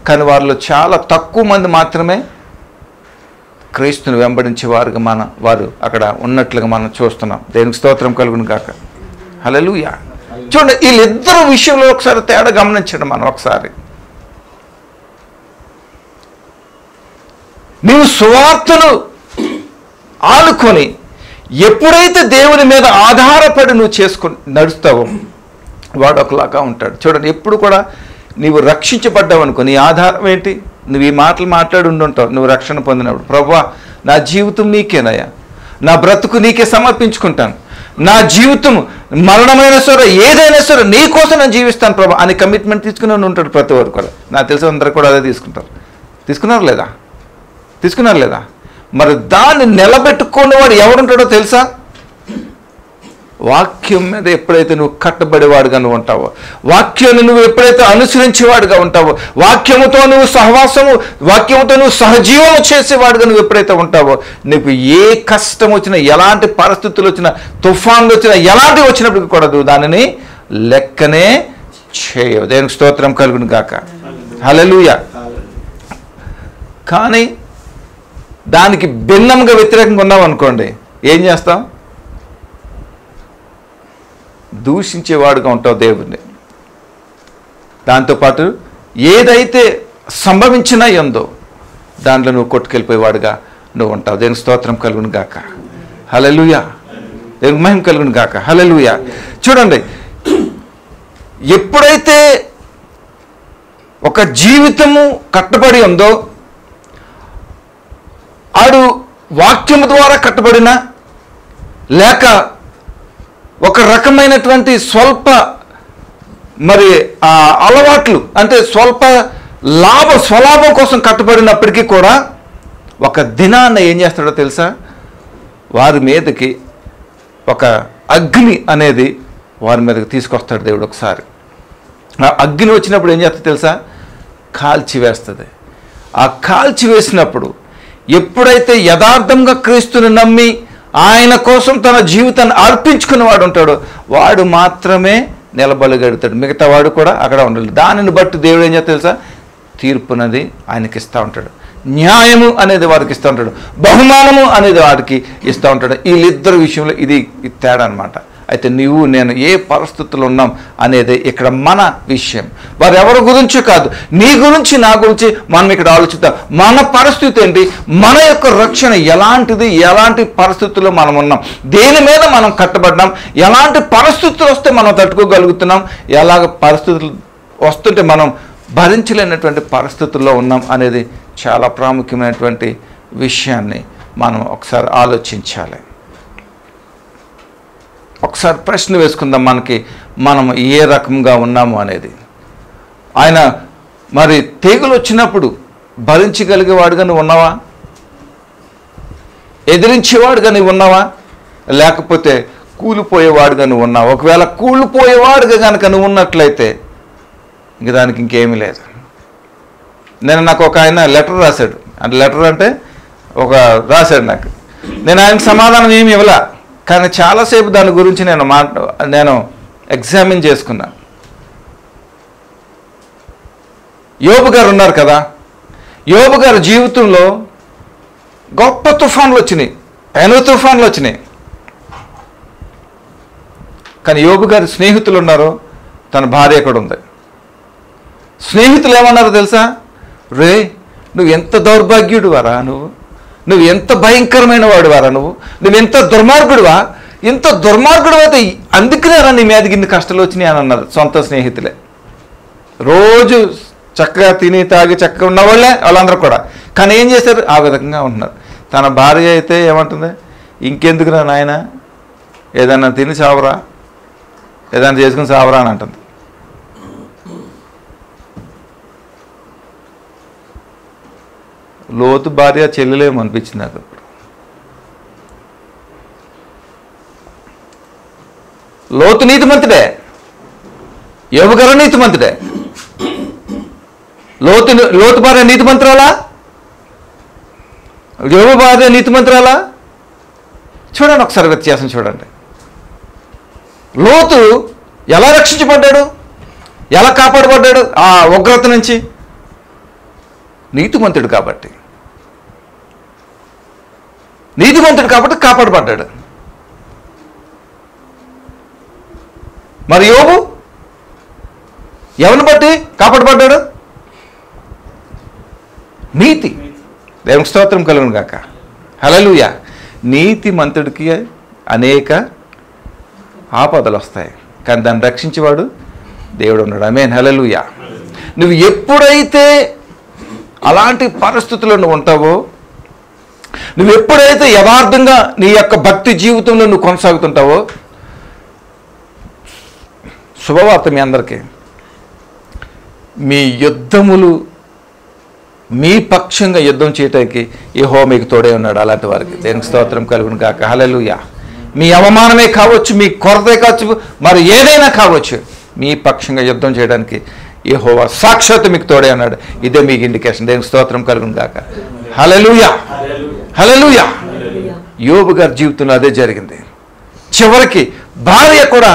కానీ వారిలో చాలా తక్కువ మంది మాత్రమే క్రీస్తుని వెంబడించే వారు అక్కడ ఉన్నట్లుగా మనం చూస్తున్నాం. దేవునికి స్తోత్రం కలుగును గాక. హల్లెలూయా. చూడండి, వీళ్ళిద్దరు విషయంలో ఒకసారి తేడా గమనించండి. మనం ఒకసారి నీవు సువార్తను ఆనుకొని ఎప్పుడైతే దేవుని మీద ఆధారపడి నువ్వు నడుస్తావో వాడు ఒకలాగా ఉంటాడు. చూడండి, ఎప్పుడు కూడా నీవు రక్షించబడ్డావు అనుకో, నీ ఆధారం ఏంటి? నువ్వు ఈ మాటలు మాట్లాడి ఉండుంటావు నువ్వు రక్షణ పొందినప్పుడు. ప్రభువా, నా జీవితం నీకేనయ్యా, నా బ్రతుకు నీకే సమర్పించుకుంటాను, నా జీవితం మరణమైన సరే ఏదైనా సరే నీ కోసం నేను జీవిస్తాను ప్రభు అని కమిట్మెంట్ తీసుకుని ఉంటాడు ప్రతి ఒక్కరు కూడా. నాకు తెలిసి అందరూ కూడా అదే తీసుకున్నారు లేదా? మరి దాన్ని నిలబెట్టుకునే వాడు ఎవడుంటాడో తెలుసా? వాక్యం మీద ఎప్పుడైతే నువ్వు కట్టబడేవాడుగా నువ్వు ఉంటావో, వాక్యాన్ని నువ్వు ఎప్పుడైతే అనుసరించేవాడుగా ఉంటావో, వాక్యముతో నువ్వు సహవాసము, వాక్యముతో నువ్వు సహజీవము చేసేవాడుగా నువ్వు ఎప్పుడైతే ఉంటావో, నీకు ఏ కష్టం వచ్చినా, ఎలాంటి పరిస్థితులు వచ్చినా, తుఫాన్లు వచ్చినా, ఎలాంటివి వచ్చినప్పటికీ కూడా నువ్వు దానిని లెక్కనే చేయవు. దేవునికి స్తోత్రం కలుగును గాక. హల్లెలూయా. కానీ దానికి భిన్నంగా వ్యతిరేకంగా ఉన్నాం అనుకోండి, ఏం చేస్తాం? దూషించేవాడుగా ఉంటావు దేవుణ్ణి. దాంతోపాటు ఏదైతే సంభవించినా ఎందో దాంట్లో నువ్వు కొట్టుకెళ్ళిపోయేవాడుగా నువ్వు ఉంటావు. దేవునికి స్తోత్రం కలుగును గాక. హల్లెలూయా. దేవునికి మహిమ కలుగును గాక. హల్లెలూయా. చూడండి, ఎప్పుడైతే ఒక జీవితము కట్టబడి ఉందో ఆడు వాక్యము ద్వారా కట్టబడినా లేక ఒక రకమైనటువంటి స్వల్ప అలవాట్లు అంటే స్వల్ప స్వలాభం కోసం కట్టబడినప్పటికీ కూడా ఒక దినాన్న ఏం చేస్తాడో తెలుసా? వారి మీదకి ఒక అగ్ని అనేది వారి మీదకి తీసుకొస్తాడు దేవుడు. ఒకసారి ఆ అగ్ని వచ్చినప్పుడు ఏం చేస్తుంది తెలుసా? కాల్చివేస్తుంది. ఆ కాల్చివేసినప్పుడు ఎప్పుడైతే యథార్థంగా క్రీస్తుని నమ్మి ఆయన కోసం తన జీవితాన్ని అర్పించుకున్న వాడు ఉంటాడో వాడు మాత్రమే నిలబడగలుగుతాడు. మిగతా వాడు కూడా అక్కడ ఉండాలి. దానిని బట్టి దేవుడు ఏం చేస్తా తెలుసా? తీర్పునది ఆయనకి ఇస్తూ ఉంటాడు. న్యాయము అనేది వారికి ఇస్తూ ఉంటాడు. బహుమానము అనేది వారికి ఇస్తూ ఉంటాడు. వీళ్ళిద్దరు విషయంలో ఇది తేడా అనమాట. అయితే నీవు నేను ఏ పరిస్థితుల్లో ఉన్నాం అనేది ఇక్కడ మన విషయం. వారు ఎవరి గురించి కాదు, నీ గురించి నా గురించి మనం ఇక్కడ ఆలోచిద్దాం. మన పరిస్థితి ఏంటి, మన యొక్క రక్షణ ఎలాంటిది, ఎలాంటి పరిస్థితుల్లో మనం ఉన్నాం, దేని మీద మనం కట్టబడ్డాం, ఎలాంటి పరిస్థితులు వస్తే మనం తట్టుకోగలుగుతున్నాం, ఎలాగ పరిస్థితులు వస్తుంటే మనం భరించలేనటువంటి పరిస్థితుల్లో ఉన్నాం అనేది చాలా ప్రాముఖ్యమైనటువంటి విషయాన్ని మనం ఒకసారి ఆలోచించాలి. ఒకసారి ప్రశ్న వేసుకుందాం, మనం ఏ రకంగా ఉన్నాము అనేది. ఆయన మరి తెగులు వచ్చినప్పుడు భరించగలిగేవాడుగా నువ్వు ఉన్నావా? ఎదిరించేవాడుగా నువ్వు ఉన్నావా? లేకపోతే కూలిపోయేవాడుగా నువ్వు ఉన్నావా? ఒకవేళ కూలిపోయేవాడుగా కనుక నువ్వు ఉన్నట్లయితే ఇంక దానికి ఇంకేమీ లేదు. నాకు ఒక ఆయన లెటర్ రాశాడు. అంటే లెటర్ అంటే రాశాడు నాకు. నేను ఆయనకు సమాధానం ఏమి ఇవ్వలా, కానీ చాలాసేపు దాని గురించి నేను ఎగ్జామిన్ చేసుకున్నాను. యోబు గారు ఉన్నారు కదా, యోబు గారి జీవితంలో గొప్ప తుఫాన్లు వచ్చినాయి, ఎన్నో తుఫాన్లు వచ్చినాయి. కానీ యోబు గారి స్నేహితులు ఉన్నారు, తన భార్య కూడా ఉంది. స్నేహితులు ఏమన్నారో తెలుసా? రే, నువ్వు ఎంత దౌర్భాగ్యుడు వారా, నువ్వు ఎంత భయంకరమైన వాడు వారా, నువ్వు ఎంత దుర్మార్గుడువా, ఎంత దుర్మార్గుడు అయితే అందుకనే రా నీ మీదకి ఇన్ని కష్టాలు వచ్చినాయి అని అన్నారు సొంత స్నేహితులే. రోజు చక్కగా తిని తాగి చక్కగా ఉన్నవాళ్ళే వాళ్ళందరూ కూడా. కానీ ఏం చేశారు? ఆ విధంగా ఉంటున్నారు. తన భార్య అయితే ఏమంటుంది? ఇంకెందుకురా నాయన, ఏదన్నా తిని సావరా, ఏదైనా చేసుకుని సావరా అని అంటుంది. లోతు భార్య చెల్లెలేమో అనిపించింది నాకు. లోతు నీతిమంతుడే, యోబు గారు నీతిమంతుడే. లోతు భార్య నీతిమంతురాలా, యోబు భార్య నీతిమంతురాలా? చూడండి ఒకసారి వ్యత్యాసం చూడండి. లోతు ఎలా రక్షించబడ్డాడు, ఎలా కాపాడబడ్డాడు ఆ ఉగ్రత నుంచి? నీతిమంతుడు కాబట్టి కాపాడబడ్డాడు. మరి యోబు ఎవరిని బట్టి కాపాడబడ్డాడు? నీతి. దేవునికి స్తోత్రం కలుగును గాక. హల్లెలూయా. నీతిమంతుడికి అనేక ఆపదలు వస్తాయి, కానీ దాన్ని రక్షించేవాడు దేవుడు ఉన్నాడు. ఆమేన్. హల్లెలూయా. నువ్వు ఎప్పుడైతే అలాంటి పరిస్థితుల్లో నువ్వు ఉంటావో, నువ్వు ఎప్పుడైతే యథార్థంగా నీ యొక్క భక్తి జీవితంలో నువ్వు కొనసాగుతుంటావో, శుభవార్త మీ అందరికీ, మీ యుద్ధములు మీ పక్షంగా యుద్ధం చేయటానికి యెహోవా మీకు తోడే ఉన్నాడు. అలాంటి వారికి దేవునికి స్తోత్రం కలుగును గాక. హల్లెలూయా. మీ అవమానమే కావచ్చు, మీ కొరతే కావచ్చు, మరి ఏదైనా కావచ్చు, మీ పక్షంగా యుద్ధం చేయడానికి యెహోవా సాక్షాత్తు మీకు తోడే అన్నాడు. ఇదే మీకు ఇండికేషన్. దేవునికి స్తోత్రం కలుగును గాక. హల్లెలూయా, హల్లెలూయా. యోబు గారి జీవితంలో అదే జరిగింది. చివరికి భార్య కూడా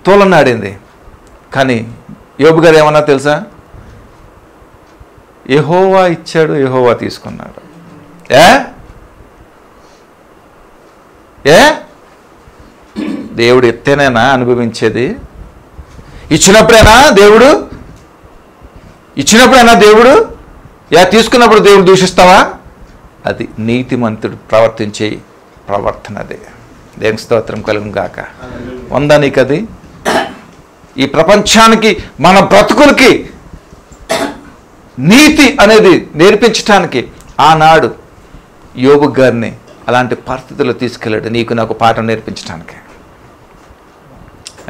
తోలనాడింది. కానీ యోబు గారు ఏమన్నా తెలుసా? యెహోవా ఇచ్చాడు, యెహోవా తీసుకున్నాడు. దేవుడు ఎత్తేనేనా అనుభవించేది? ఇచ్చినప్పుడైనా దేవుడు తీసుకున్నప్పుడు దేవుడు దూషిస్తావా? అది నీతిమంతుడు ప్రవర్తించే ప్రవర్తన. అదే దేవుని స్తోత్రం కలుగును గాక. ఉందా నీకు అది? ఈ ప్రపంచానికి, మన బ్రతుకులకి నీతి అనేది నేర్పించడానికి ఆనాడు యోబు గారిని అలాంటి పరిస్థితుల్లో తీసుకెళ్ళాడు, నీకు నాకు పాఠం నేర్పించడానికి.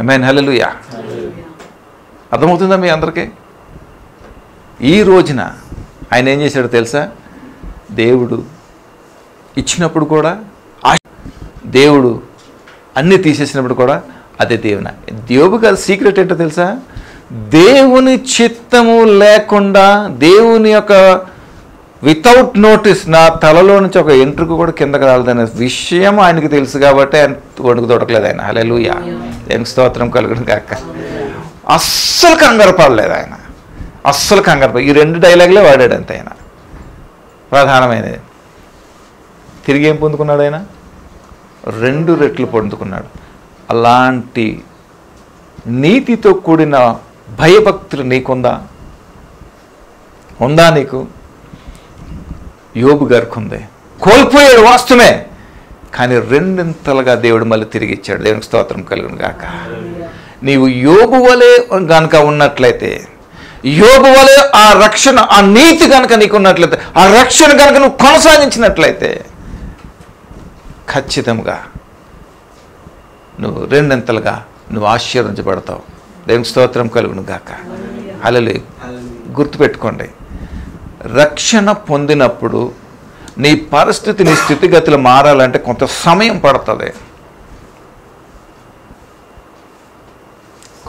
ఆమేన్. హల్లెలూయా. అర్థమవుతుందా మీ అందరికీ? ఈ రోజున ఆయన ఏం చేశాడో తెలుసా? దేవుడు ఇచ్చినప్పుడు కూడా, దేవుడు అన్నీ తీసేసినప్పుడు కూడా అదే దేవుని. యోబు గారి సీక్రెట్ ఏంటో తెలుసా? దేవుని చిత్తము లేకుండా, దేవుని యొక్క వితౌట్ నోటీస్ నా తలలో నుంచి ఒక ఎంట్రుకు కూడా కిందకి రాలేదనే విషయం ఆయనకి తెలుసు కాబట్టి ఆయన వణుకు తొడకలేదు. ఆయన హల్లెలూయా, ఏం స్తోత్రం కలుగును గాక. అస్సలు కంగారు పడలేదు ఆయన, అస్సలు కంగారు పడ. ఈ 2 డైలాగులే వాడాడు అంతే ఆయన. ప్రధానమైనది తిరిగి ఏం పొందుకున్నాడు ఆయన? 2 రెట్లు పొందుకున్నాడు. అలాంటి నీతితో కూడిన భయభక్తులు నీకుందా? ఉందా నీకు? యోబు గారికి ఉంది. కోల్పోయాడు వాస్తవమే, కానీ 2 దేవుడు మళ్ళీ తిరిగి ఇచ్చాడు. దేవునికి స్తోత్రం కలుగును గాక. నీవు యోబు వలె గనక ఉన్నట్లయితే, యోబు వలె ఆ రక్షణ, ఆ నీతి కనుక నీకు ఉన్నట్లయితే, ఆ రక్షణ కనుక నువ్వు కొనసాగించినట్లయితే ఖచ్చితంగా నువ్వు 2 నువ్వు ఆశీర్వదించబడతావు. దేవునికి స్తోత్రం కలుగును గాక. హల్లెలూయా. గుర్తుపెట్టుకోండి, రక్షణ పొందినప్పుడు నీ పరిస్థితి, నీ స్థితిగతులు మారాలంటే కొంత సమయం పడుతుంది.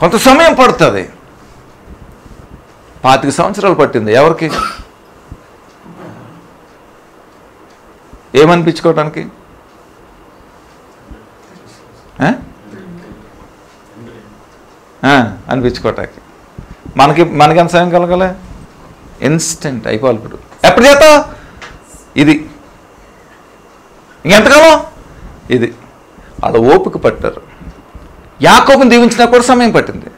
కొంత సమయం పడుతుంది. 25 సంవత్సరాలు పట్టింది ఎవరికి? ఏమనిపించుకోవటానికి? అనిపించుకోవటానికి. మనకి ఎంత సమయం కలగలే? ఇన్స్టెంట్ అయిపోవాలి. ఇప్పుడు ఎప్పుడు చేస్తావు ఇది, ఇంకెంతకాలం ఇది. వాళ్ళ ఓపిక పట్టారు. యాకోబుని దీవించినా కూడా సమయం పట్టింది,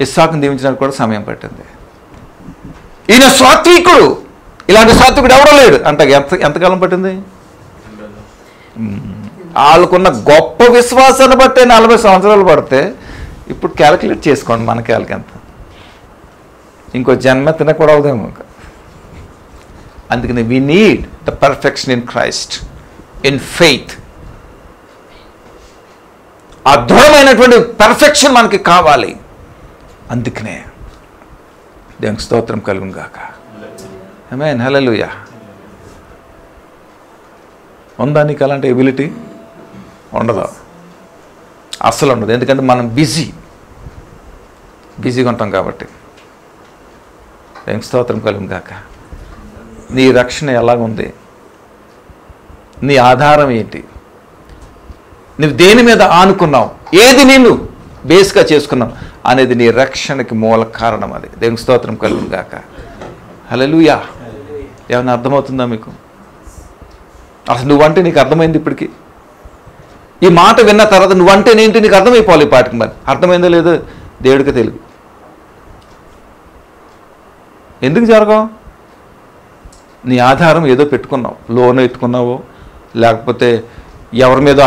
ఇస్సాకుని దీవించినా కూడా సమయం పట్టింది. ఈయన సాత్వికుడు, ఇలాంటి సాత్వికుడు ఎవడో లేడు అంటే ఎంతకాలం పట్టింది? వాళ్ళకున్న గొప్ప విశ్వాసాన్ని బట్టే 40 సంవత్సరాలు పడితే, ఇప్పుడు క్యాలిక్యులేట్ చేసుకోండి మన క్యాలికి ఎంత. ఇంకో జన్మెత్తన కూడా అవుదేమో. అందుకని we need the perfection in Christ, in faith. ఆ దృఢమైనటువంటి పర్ఫెక్షన్ మనకి కావాలి. అందుకనే దేవునికి స్తోత్రం కలుగును గాక. ఆమేన్, హల్లెలూయా. ఉందా నీకు అలాంటి ఎబిలిటీ? ఉండదు, అస్సలు ఉండదు. ఎందుకంటే మనం బిజీగా ఉంటాం కాబట్టి. దేవునికి స్తోత్రం కలుగును గాక. నీ రక్షణ ఎలాగుంది? నీ ఆధారం ఏంటి? నువ్వు దేని మీద ఆనుకున్నావు? ఏది నేను బేస్గా చేసుకున్నావు అనేది నీ రక్షణకి మూల కారణం. అది దేవునికి స్తోత్రం కలుగును గాక. హల్లెలూయా. ఏమైనా అర్థమవుతుందా మీకు? అసలు నువ్వంటే నీకు అర్థమైంది ఇప్పటికి? ఈ మాట విన్న తర్వాత నువ్వంటే నేంటి నీకు అర్థమైపోవాలి. ఈ పాటికి మరి అర్థమైందో లేదో దేవుడికి తెలుగు. ఎందుకు జరగవు? నీ ఆధారం ఏదో పెట్టుకున్నావు, లోన్ ఎత్తుకున్నావో, లేకపోతే ఎవరి మీద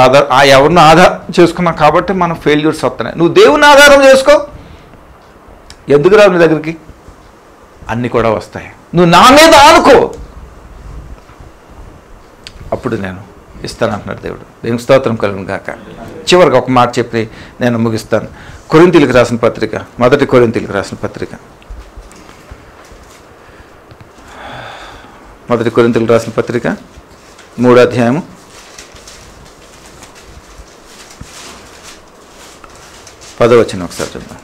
ఎవరిని ఆధారం చేసుకున్నావు కాబట్టి మన ఫెయిల్యూర్స్ వస్తున్నాయి. నువ్వు దేవుని ఆధారం చేసుకో. ఎందుకు రావు నీ దగ్గరికి? అన్నీ కూడా వస్తాయి. నువ్వు నా మీద ఆనుకో, అప్పుడు నేను ఇస్తాను అంటున్నాడు దేవుడు. దేవునికి స్తోత్రం కలుగును గాక. చివరికి ఒక మాట చెప్పి నేను ముగిస్తాను. కొరింథీయులకు రాసిన పత్రిక, 1 కొరింథీయులకు రాసిన పత్రిక, 1 కొరింథీయులకు రాసిన పత్రిక 3వ అధ్యాయము 10వ వచనం ఒకసారి చూద్దాం.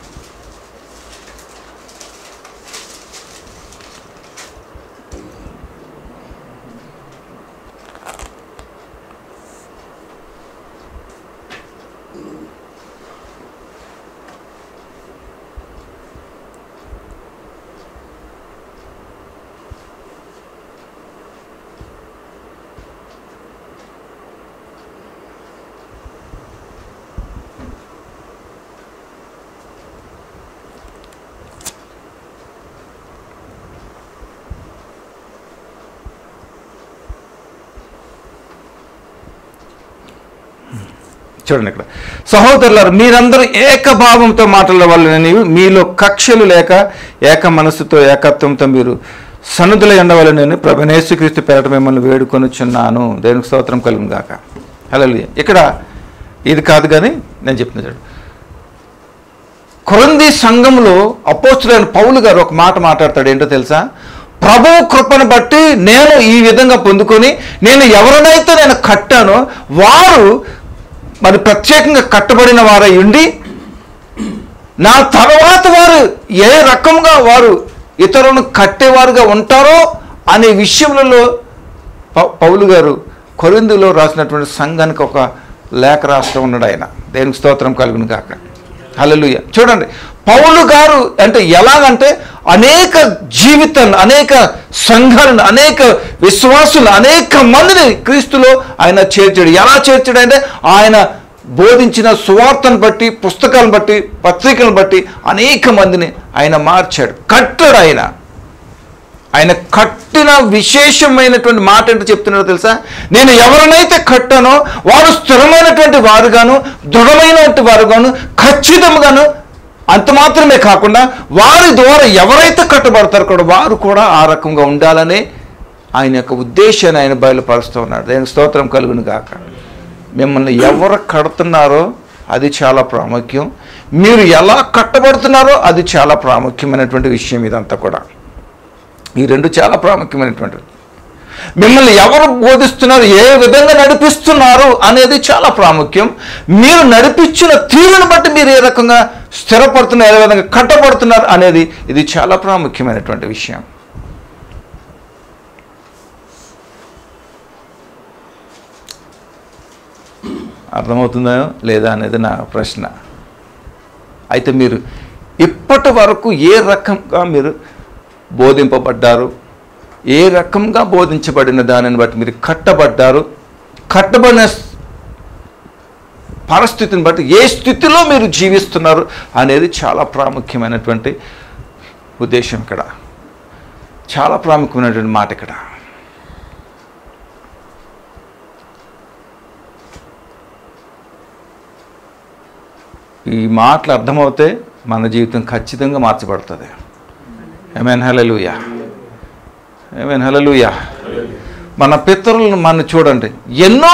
చూడండి ఇక్కడ, సహోదరులారా మీరందరూ ఏకభావంతో మాట్లాడే వాళ్ళని, మీలో కక్షలు లేక ఏక మనస్సుతో ఏకత్వంతో మీరు సన్నుదులై ఉండవాలని ప్రభువైన యేసుక్రీస్తు పేరట మిమ్మల్ని వేడుకొనుచున్నాను. దేవునికి స్తోత్రం కలుగును గాక. హల్లెలూయా. ఇక్కడ ఇది కాదు కానీ నేను చెప్తున్నా చూడు, కొరింథీ సంఘంలో అపోస్తలుడైన పౌలు గారు ఒక మాట మాట్లాడతాడు. ఏంటో తెలుసా? ప్రభువు కృపను బట్టి నేను ఈ విధంగా పొందుకొని నేను ఎవరినైతే నేను కట్టానో వారు మరి ప్రత్యేకంగా కట్టబడిన వారై ఉండి నా తర్వాత వారు ఏ రకంగా వారు ఇతరులను కట్టేవారుగా ఉంటారో అనే విషయములలో పౌలు గారు కొరింథీలో రాసినటువంటి సంఘానికి ఒక లేఖ రాస్తూ ఉన్నాడు. ఆయన దేవునికి స్తోత్రం కలుగును గాక. హల్లెలూయా. చూడండి, పౌలు గారు అంటే ఎలాగంటే అనేక జీవితాలను, అనేక సంఘాలను, అనేక విశ్వాసులు, అనేక మందిని క్రీస్తులో ఆయన చేర్చాడు. ఎలా చేర్చాడు అంటే ఆయన బోధించిన సువార్తను బట్టి, పుస్తకాలను బట్టి, పత్రికలను బట్టి అనేక మందిని ఆయన మార్చాడు, కట్టాడు. ఆయన కట్టిన విశేషమైనటువంటి మాట ఏంటో చెప్తున్నారో తెలుసా? నేను ఎవరినైతే కట్టానో వారు స్థిరమైనటువంటి వారుగాను, దృఢమైనటువంటి వారుగాను, ఖచ్చితంగాను, అంత మాత్రమే కాకుండా వారి ద్వారా ఎవరైతే కట్టబడతారో కూడా వారు కూడా ఆ రకంగా ఉండాలని ఆయన యొక్క ఉద్దేశాన్ని ఆయన బయలుపరుస్తూ ఉన్నాడు. దేనికి స్తోత్రం కలుగును గాక. మిమ్మల్ని ఎవరు కడుతున్నారో అది చాలా ప్రాముఖ్యం, మీరు ఎలా కట్టబడుతున్నారో అది చాలా ప్రాముఖ్యమైనటువంటి విషయం. ఇదంతా కూడా ఈ రెండు చాలా ప్రాముఖ్యమైనటువంటివి. మిమ్మల్ని ఎవరు బోధిస్తున్నారు, ఏ విధంగా నడిపిస్తున్నారు అనేది చాలా ప్రాముఖ్యం. మీరు నడిపించిన తీరును బట్టి మీరు ఏ రకంగా స్థిరపడుతున్నారు, ఏ విధంగా కట్టబడుతున్నారు అనేది ఇది చాలా ప్రాముఖ్యమైనటువంటి విషయం. అర్థమవుతుందో లేదా అనేది నా ప్రశ్న. అయితే మీరు ఇప్పటి వరకు ఏ రకంగా మీరు బోధింపబడ్డారు, ఏ రకంగా బోధించబడిన దానిని బట్టి మీరు కట్టబడ్డారు, కట్టబడిన పరిస్థితిని బట్టి ఏ స్థితిలో మీరు జీవిస్తున్నారు అనేది చాలా ప్రాముఖ్యమైనటువంటి ఉద్దేశం. ఇక్కడ చాలా ప్రాముఖ్యమైనటువంటి మాట. ఇక్కడ ఈ మాటలు అర్థమవుతే మన జీవితం ఖచ్చితంగా మార్చబడుతుంది. ఆమేన్. హల్లెలూయా. ఆమేన్. హల్లెలూయా. మన పితరులను మనం చూడండి, ఎన్నో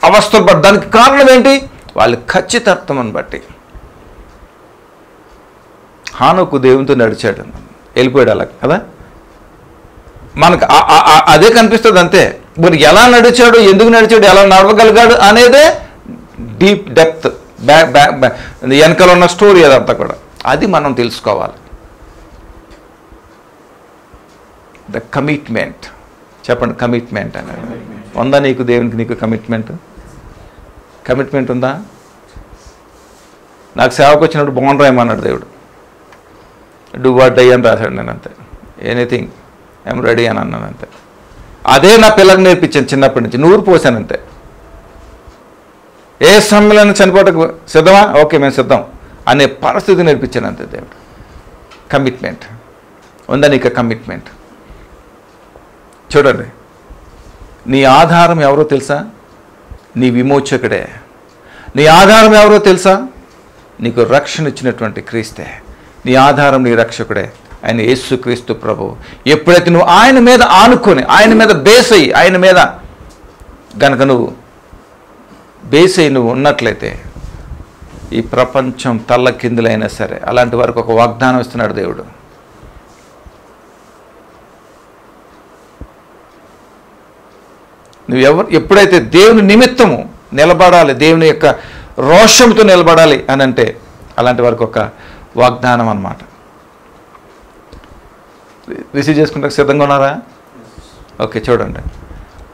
అవస్థలు పడ్డానికి కారణం ఏంటి? వాళ్ళ ఖచ్చితత్వం బట్టి. హానోకు దేవునితో నడిచాడు, వెళ్ళిపోయాడు అలా కదా. మనకు అదే కనిపిస్తుంది అంతే. మరి ఎలా నడిచాడు, ఎందుకు నడిచాడు, ఎలా నడవగలిగాడు అనేదే డీప్ డెప్త్, వెనకాల ఉన్న స్టోరీ అదంతా కూడా. అది మనం తెలుసుకోవాలి. The commitment. చెప్పండి, కమిట్మెంట్ అనేది ఉందా నీకు? దేవునికి నీకు కమిట్మెంట్ ఉందా? నాకు సేవకు వచ్చినప్పుడు బాగుండ్రాయమన్నాడు దేవుడు. డూ వాట్ డై అని రాశాడు. నేను అంతే, ఎనీథింగ్ ఐఎమ్ రెడీ అని అన్నాను అంతే. అదే నా పిల్లలకు నేర్పించాను చిన్నప్పటి నుంచి. నూరు పోసాను అంతే. ఏ సమయంలో చనిపోవటకు సిద్ధమా? ఓకే, మేము సిద్ధం అనే పరిస్థితి నేర్పించాను అంతే దేవుడు. కమిట్మెంట్ ఉందా నీకు? కమిట్మెంట్. చూడండి, నీ ఆధారం ఎవరో తెలుసా? నీ విమోచకుడే. నీ ఆధారం ఎవరో తెలుసా? నీకు రక్షణ ఇచ్చినటువంటి క్రీస్తే. నీ ఆధారం నీ రక్షకుడే, ఆయన యేసుక్రీస్తు ప్రభువు. ఎప్పుడైతే నువ్వు ఆయన మీద ఆనుకొని, ఆయన మీద బేస్ అయ్యి, ఆయన మీద గనక నువ్వు బేస్ అయ్యి నువ్వు ఉన్నట్లయితే ఈ ప్రపంచం తల్లకిందులైనా సరే అలాంటి వరకు ఒక వాగ్దానం ఇస్తున్నాడు దేవుడు. నువ్వు ఎప్పుడైతే దేవుని నిమిత్తము నిలబడాలి, దేవుని యొక్క రోషంతో నిలబడాలి అని అంటే అలాంటి వరకు ఒక వాగ్దానం అన్నమాట. రిసీవ్ చేసుకుంటే సిద్ధంగా ఉన్నారా? ఓకే, చూడండి.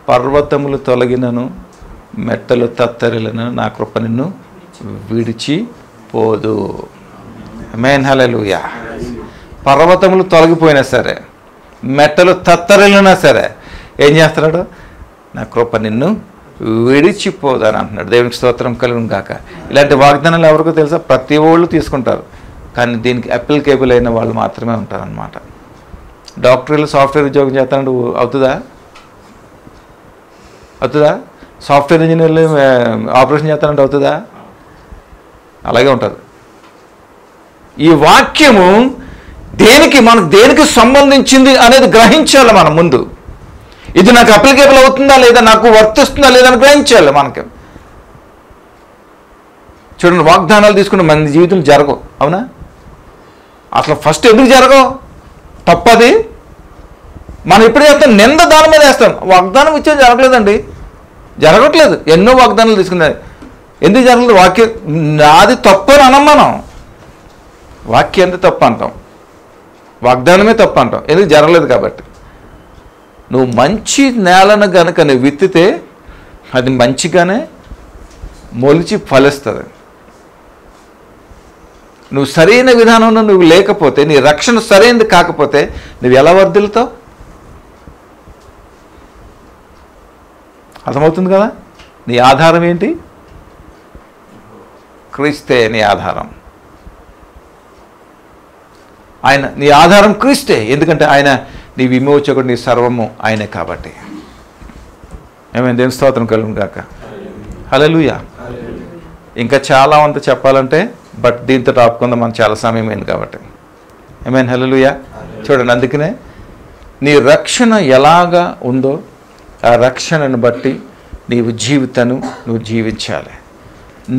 పర్వతములు తొలగినను, మెట్టలు తత్తరిలను, నా కృప నిన్ను విడిచిపోదు. ఆమేన్. హల్లెలూయా. పర్వతములు తొలగిపోయినా సరే, మెట్టలు తత్తరిలినా సరే ఏం చేస్తున్నాడు? నా కృప నిన్ను విడిచిపోదు అని అంటున్నాడు. దేవునికి స్తోత్రం కలుగును గాక. ఇలాంటి వాగ్దానాలు ఎవరికో తెలుసా? ప్రతి వాళ్ళు తీసుకుంటారు, కానీ దీనికి అప్లికేబుల్ అయిన వాళ్ళు మాత్రమే ఉంటారనమాట. డాక్టర్లు సాఫ్ట్వేర్ ఉద్యోగం చేస్తానంటే అవుతుందా? సాఫ్ట్వేర్ ఇంజనీర్లు ఆపరేషన్ చేస్తానంటే అవుతుందా? అలాగే ఉంటుంది. ఈ వాక్యము మనకు దేనికి సంబంధించింది అనేది గ్రహించాలి మనం ముందు. ఇది నాకు అప్లికేబుల్ అవుతుందా లేదా, నాకు వర్తిస్తుందా లేదా అని గ్రహించాలి మనకి. చూడండి, వాగ్దానాలు తీసుకుంటే మన జీవితం జరగవు, అవునా? అసలు ఫస్ట్ ఎందుకు జరగవు? తప్పది. మనం ఎప్పుడు చేస్తాం? నింద దాని మీద వేస్తాం. వాగ్దానం ఇచ్చే జరగలేదండి, జరగట్లేదు. ఎన్నో వాగ్దానాలు తీసుకున్నాయి. ఎందుకు జరగలేదు? వాక్యం నాది తప్పు అని అనం. మనం వాక్యం ఎంత తప్పు అంటాం, వాగ్దానమే తప్పు అంటాం. ఎందుకు? జరగలేదు కాబట్టి. నువ్వు మంచి నేలను కనుక నువ్వు విత్తితే అది మంచిగానే మొలిచి ఫలిస్తుంది. నువ్వు సరైన విధానంలో నువ్వు లేకపోతే, నీ రక్షణ సరైనది కాకపోతే నువ్వు ఎలా వర్ధిల్లుతావు? అర్థమవుతుంది కదా? నీ ఆధారం ఏంటి? క్రీస్తే నీ ఆధారం. ఆయన నీ ఆధారం క్రీస్తే. ఎందుకంటే ఆయన నీ విమోచకుడు, నీ సర్వము ఆయనే కాబట్టి. ఏమైనా దేవుని స్తోత్రం కలుగును గాక. హల్లెలూయా. ఇంకా చాలా అంత చెప్పాలంటే, బట్ దీంతో ఆపుకుందాం, మనం చాలా సమయం అయింది కాబట్టి. ఏమైనా హల్లెలూయా. చూడండి, అందుకనే నీ రక్షణ ఎలాగా ఉందో ఆ రక్షణను బట్టి నీవు జీవితాన్ని నువ్వు జీవించాలి.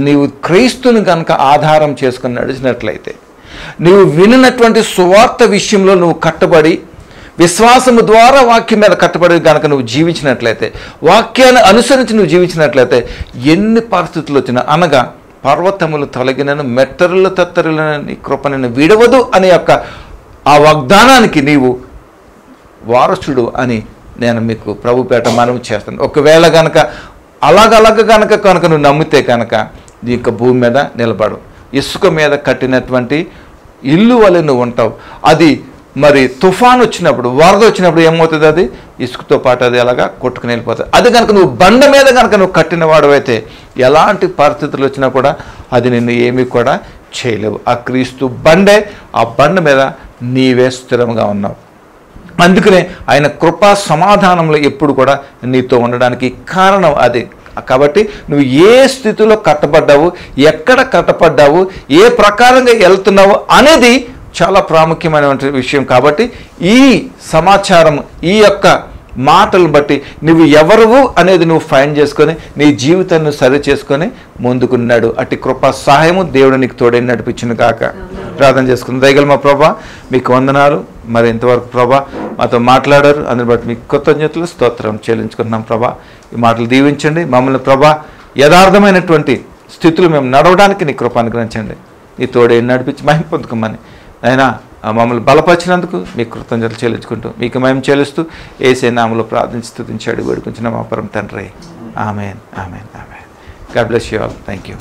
నీవు క్రీస్తుని కనుక ఆధారం చేసుకుని నడిచినట్లయితే, నీవు వినినటువంటి సువార్త విషయంలో నువ్వు కట్టబడి విశ్వాసము ద్వారా వాక్యం మీద కట్టబడి కనుక నువ్వు జీవించినట్లయితే, వాక్యాన్ని అనుసరించి నువ్వు జీవించినట్లయితే, ఎన్ని పరిస్థితులు వచ్చినా, అనగా పర్వతములు తొలగినను మెట్టరులు తత్తరులను నీ కృప నిన్ను విడవదు అనే యొక్క ఆ వాగ్దానానికి నీవు వారసుడు అని నేను మీకు ప్రభుపేట మనవి చేస్తాను. ఒకవేళ కనుక అలాగ కనుక నువ్వు నమ్మితే కనుక నీ యొక్క భూమి మీద నిలబడు. ఇసుక మీద కట్టినటువంటి ఇల్లు వలె నువ్వు ఉంటావు. అది మరి తుఫాన్ వచ్చినప్పుడు, వరద వచ్చినప్పుడు ఏమవుతుంది? అది ఇసుకతో పాటు అది అలాగా కొట్టుకుని వెళ్ళిపోతుంది. అది కనుక నువ్వు బండ మీద కనుక నువ్వు కట్టిన వాడవైతే ఎలాంటి పరిస్థితులు వచ్చినా కూడా అది నిన్ను ఏమీ కూడా చేయలేవు. ఆ క్రీస్తు బండే, ఆ బండ మీద నీవే స్థిరంగా ఉన్నావు. అందుకనే ఆయన కృపా సమాధానంలో ఎప్పుడు కూడా నీతో ఉండడానికి కారణం అది. కాబట్టి నువ్వు ఏ స్థితిలో కట్టబడ్డావు, ఎక్కడ కట్టబడ్డావు, ఏ ప్రకారంగా వెళ్తున్నావు అనేది చాలా ప్రాముఖ్యమైన విషయం. కాబట్టి ఈ సమాచారం, ఈ యొక్క మాటలను బట్టి నువ్వు ఎవరువు అనేది నువ్వు ఫైండ్ చేసుకొని నీ జీవితాన్ని సరి చేసుకొని ముందుకున్నాడు. అట్టి కృపా సహాయము దేవుడు నీకు తోడే నడిపించిన కాక. ప్రార్థన చేసుకుంది. దయగల మా ప్రభా, మీకు వందనాలు. మరి ఇంతవరకు ప్రభా మాతో మాట్లాడారు, అందుని బట్టి మీకు కృతజ్ఞతలు స్తోత్రం చెల్లించుకుంటున్నాం. ప్రభా, ఈ మాటలు దీవించండి. మమ్మల్ని ప్రభా యథార్థమైనటువంటి స్థితులు మేము నడవడానికి నీ కృప అనుగ్రహించండి. నీ తోడే నడిపించి మహిమ పొందుకోమని అయినా మమ్మల్ని బలపరిచినందుకు మీకు కృతజ్ఞతలు చెల్లించుకుంటూ మీకు మేము చెల్లిస్తూ యేసే నామములో ప్రార్థించి స్తుతించి అడిగి వేడుకుంటున్నాం మా పరమ తండ్రి. ఆమేన్, ఆమేన్, ఆమేన్. God bless you all. Thank you.